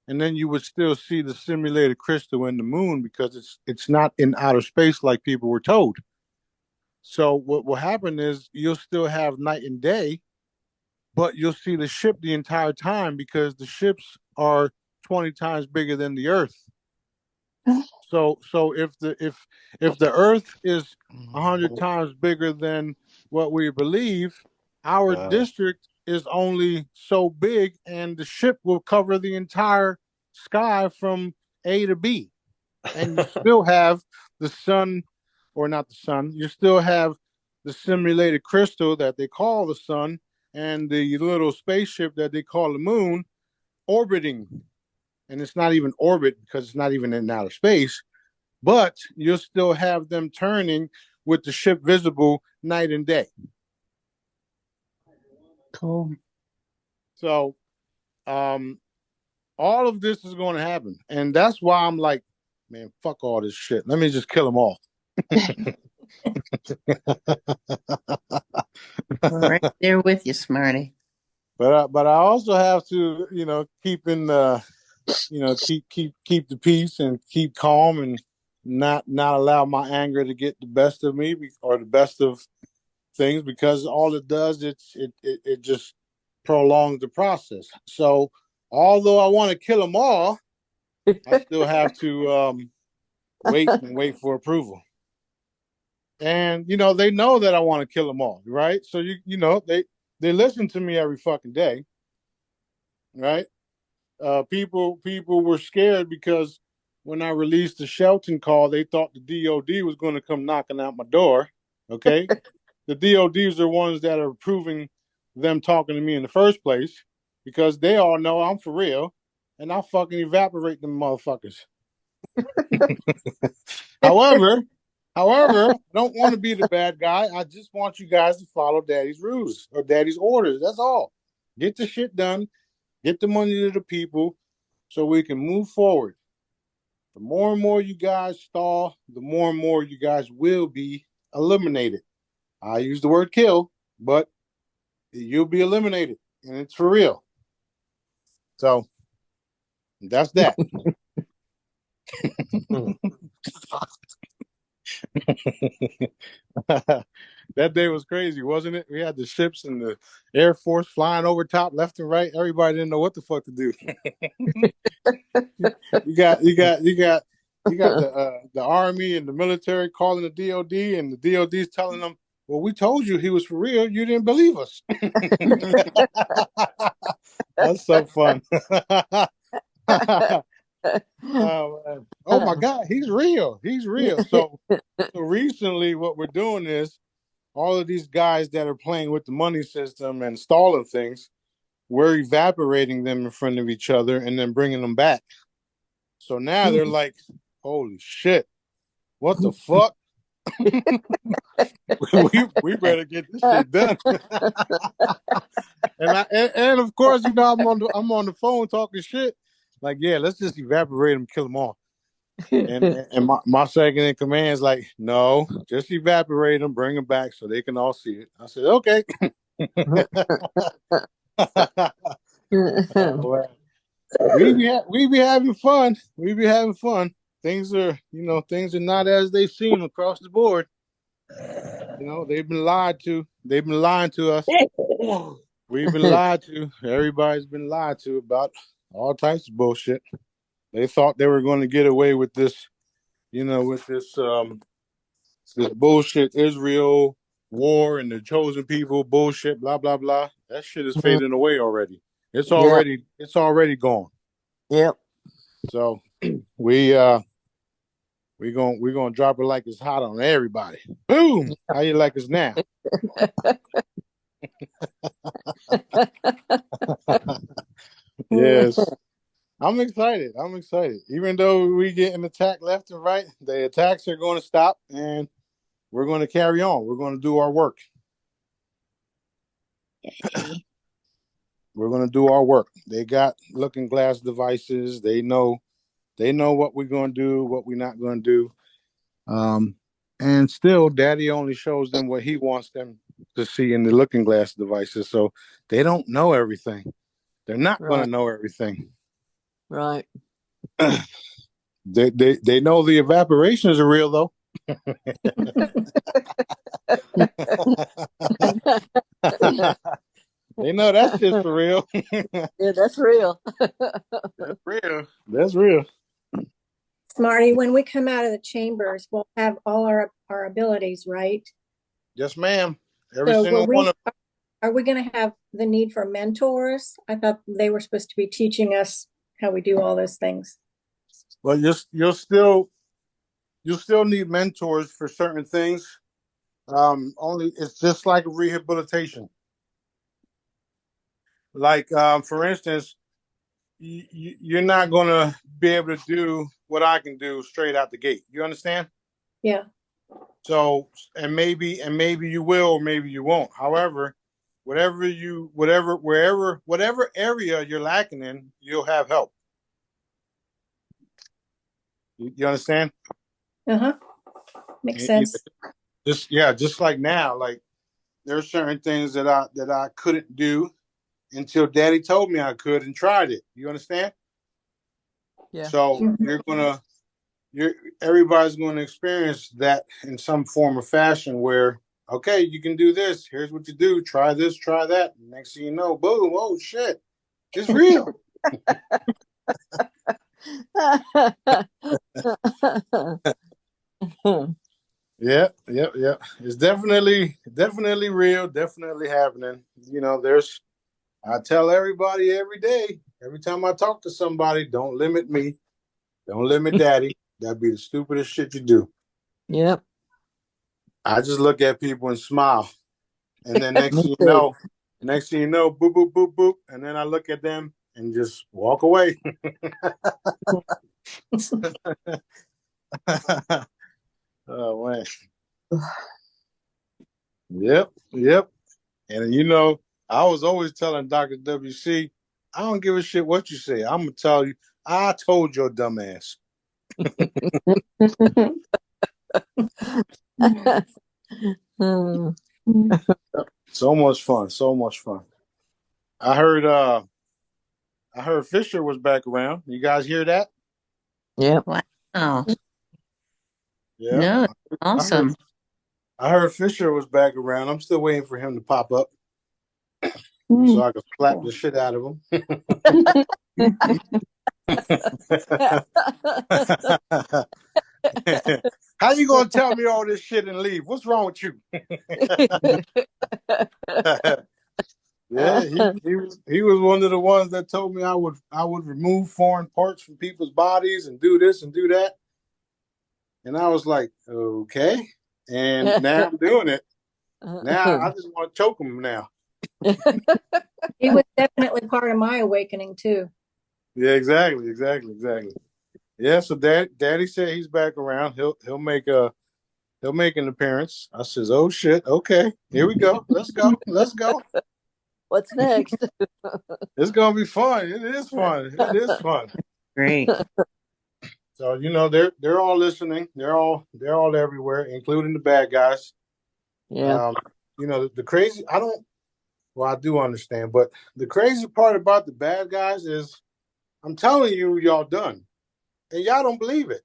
and then you would still see the simulated crystal in the moon because it's not in outer space like people were told. So what will happen is you'll still have night and day, but you'll see the ship the entire time because the ships are 20 times bigger than the Earth. So if the Earth is 100 times bigger than what we believe, our district is only so big, and the ship will cover the entire sky from A to B, and you still have the sun, or not the sun. You still have the simulated crystal that they call the sun, and the little spaceship that they call the moon orbiting. And it's not even orbit because it's not even in outer space, but you'll still have them turning with the ship visible night and day. Cool. So, all of this is going to happen. And that's why I'm like, man, fuck all this shit. Let me just kill them all. Right there with you, Smarty. But I also have to, keep the peace and keep calm and not allow my anger to get the best of me or the best of things, because all it does, it just prolongs the process. So although I want to kill them all, I still have to wait for approval. And they know that I want to kill them all, right? So they listen to me every fucking day, right? People were scared because when I released the Shelton call, they thought the DOD was going to come knocking out my door. Okay, the DODs are ones that are approving them talking to me in the first place because they all know I'm for real, and I'll fucking evaporate them motherfuckers. However, I don't want to be the bad guy. I just want you guys to follow Daddy's rules or Daddy's orders. That's all. Get the shit done. Get the money to the people so we can move forward. The more and more you guys stall, the more and more you guys will be eliminated. I use the word kill, but you'll be eliminated, and it's for real. So that's that. That day was crazy, wasn't it? We had the ships and the Air Force flying over top, left and right. Everybody didn't know what the fuck to do. You got the Army and the military calling the DOD, and the DOD's telling them, "Well, we told you he was for real. You didn't believe us." That's so fun. Oh oh my God, he's real. He's real. So recently what we're doing is all of these guys that are playing with the money system and stalling things, we're evaporating them in front of each other and then bringing them back. So now they're like, holy shit, what the fuck? we better get this shit done. and of course, you know, I'm on the phone talking shit. Like, yeah, let's just evaporate them, kill them all. And my second in command is like, no, just evaporate them, bring them back so they can all see it. I said, okay. we be having fun. We be having fun. Things are not as they seem across the board. You know, they've been lied to. They've been lying to us. We've been lied to. Everybody's been lied to about all types of bullshit. They thought they were going to get away with this, with this bullshit Israel war and the chosen people bullshit, blah blah blah. That shit is fading away already. It's already gone. Yep. So we're gonna drop it like it's hot on everybody. Boom! How you like us now? Yes. I'm excited. Even though we getting attacked left and right, the attacks are going to stop and we're going to carry on. We're going to do our work. We're going to do our work. They got looking glass devices. They know what we're going to do, what we're not going to do. And still, Daddy only shows them what he wants them to see in the looking glass devices. So they don't know everything. They're not going to know everything. Right. They know the evaporations are real though. They know that's just for real. Yeah, that's real. That's real. That's real. Smarty, when we come out of the chambers, we'll have all our abilities, right? Yes, ma'am. Every single one of them. Are we going to have the need for mentors? I thought they were supposed to be teaching us how we do all those things. Well, you'll still need mentors for certain things. Only it's just like rehabilitation. Like for instance, you're not gonna be able to do what I can do straight out the gate. You understand? Yeah. So and maybe you will, or maybe you won't. However, whatever area you're lacking in, you'll have help. You understand? Makes sense. Just like now, like there are certain things that I couldn't do until Daddy told me I could and tried it. You understand? Yeah. So everybody's going to experience that in some form or fashion where, okay, you can do this. Here's what you do. Try this, try that. Next thing you know, boom, oh shit, it's real. Yeah. It's definitely real, definitely happening. I tell everybody every day, every time I talk to somebody, don't limit me. Don't limit Daddy. That'd be the stupidest shit you do. Yep. I just look at people and smile. And then next thing you know, boop, boop, boop, boop. And then I look at them and just walk away. Oh, man. Yep. And I was always telling Dr. WC, I don't give a shit what you say. I'm going to tell you, I told your dumb ass. So much fun. I heard Fisher was back around. You guys hear that? Yeah. Wow. Yeah. No, awesome. I heard Fisher was back around. I'm still waiting for him to pop up so I can slap the shit out of him. How you gonna tell me all this shit and leave? What's wrong with you? Yeah, he was one of the ones that told me I would remove foreign parts from people's bodies and do this and do that. And I was like, okay. And now I'm doing it. Now I just want to choke him now. He was definitely part of my awakening too. Yeah, exactly. Yeah, so Daddy said he's back around. He'll make an appearance. I says, oh shit, okay, here we go. Let's go. What's next? It's gonna be fun. It is fun. Great. So they're all listening. They're all everywhere, including the bad guys. Yeah. The crazy. I do understand, but the crazy part about the bad guys is, I'm telling you, y'all done, and y'all don't believe it.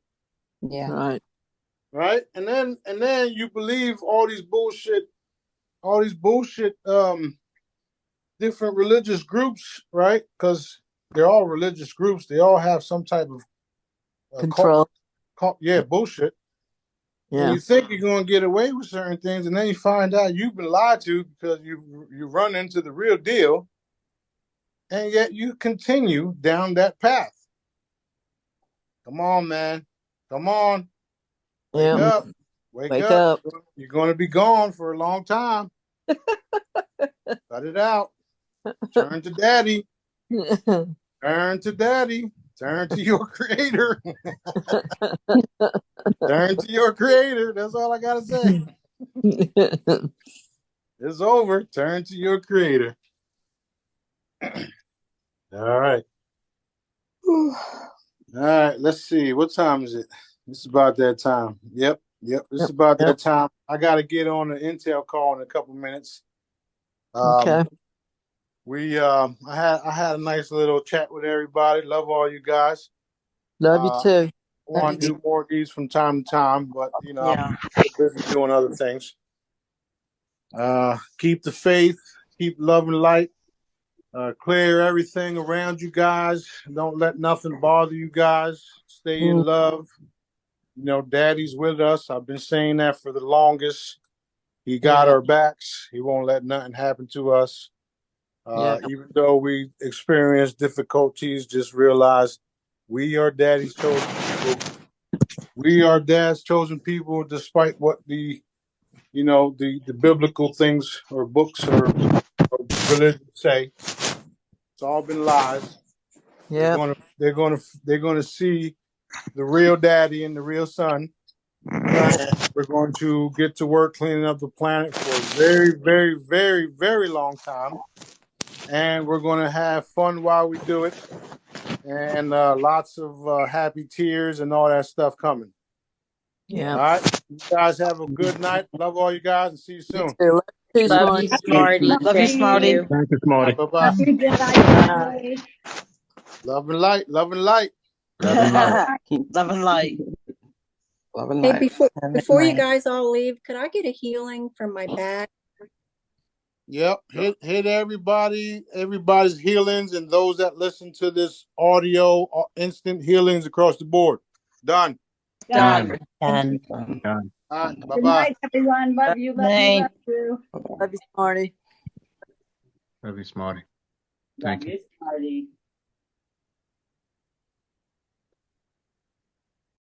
Yeah. Right. And then you believe all these bullshit, different religious groups, right? Because they're all religious groups. They all have some type of Control. Bullshit. Yeah. And you think you're going to get away with certain things, and then you find out you've been lied to because you run into the real deal, and yet you continue down that path. Come on, man. Come on. Wake up. Wake up. You're going to be gone for a long time. Cut it out. Turn to daddy. Turn to daddy. Turn to your creator. Turn to your creator. That's all I got to say. It's over. Turn to your creator. All right. All right. Let's see. What time is it? It's about that time. Yep. This is about that time. I got to get on an Intel call in a couple minutes. Okay. I had a nice little chat with everybody. Love all you guys. Love you too. Want to do more of these from time to time, but I'm so busy doing other things. Keep the faith, keep love and light. Clear everything around you guys. Don't let nothing bother you guys. Stay in love. Daddy's with us. I've been saying that for the longest. He got our backs. He won't let nothing happen to us. Even though we experience difficulties, just realize we are Daddy's chosen people. We are Dad's chosen people, despite what the biblical things or books or religion say. It's all been lies. Yeah. They're gonna see the real Daddy and the real Son. We're going to get to work cleaning up the planet for a very, very, very, very long time. And we're going to have fun while we do it. And lots of happy tears and all that stuff coming. Yeah. All right. You guys have a good night. Love all you guys and see you soon. Love you, Love you, Smarty. Love you, Smarty. Thank you, Smarty. Bye-bye. Love you, Jedi. Love and light. Love and light. Love and light. Love and light. Love and Hey, light. before you guys all leave, could I get a healing from my back? Yep. Hit everybody's healings, and those that listen to this audio, instant healings across the board. Done. Done. Done. All right. Good Bye-bye. night, everyone. Love you. Love you. Love you. Love you, Smarty. Love you, Smarty. Thank you. Smarty.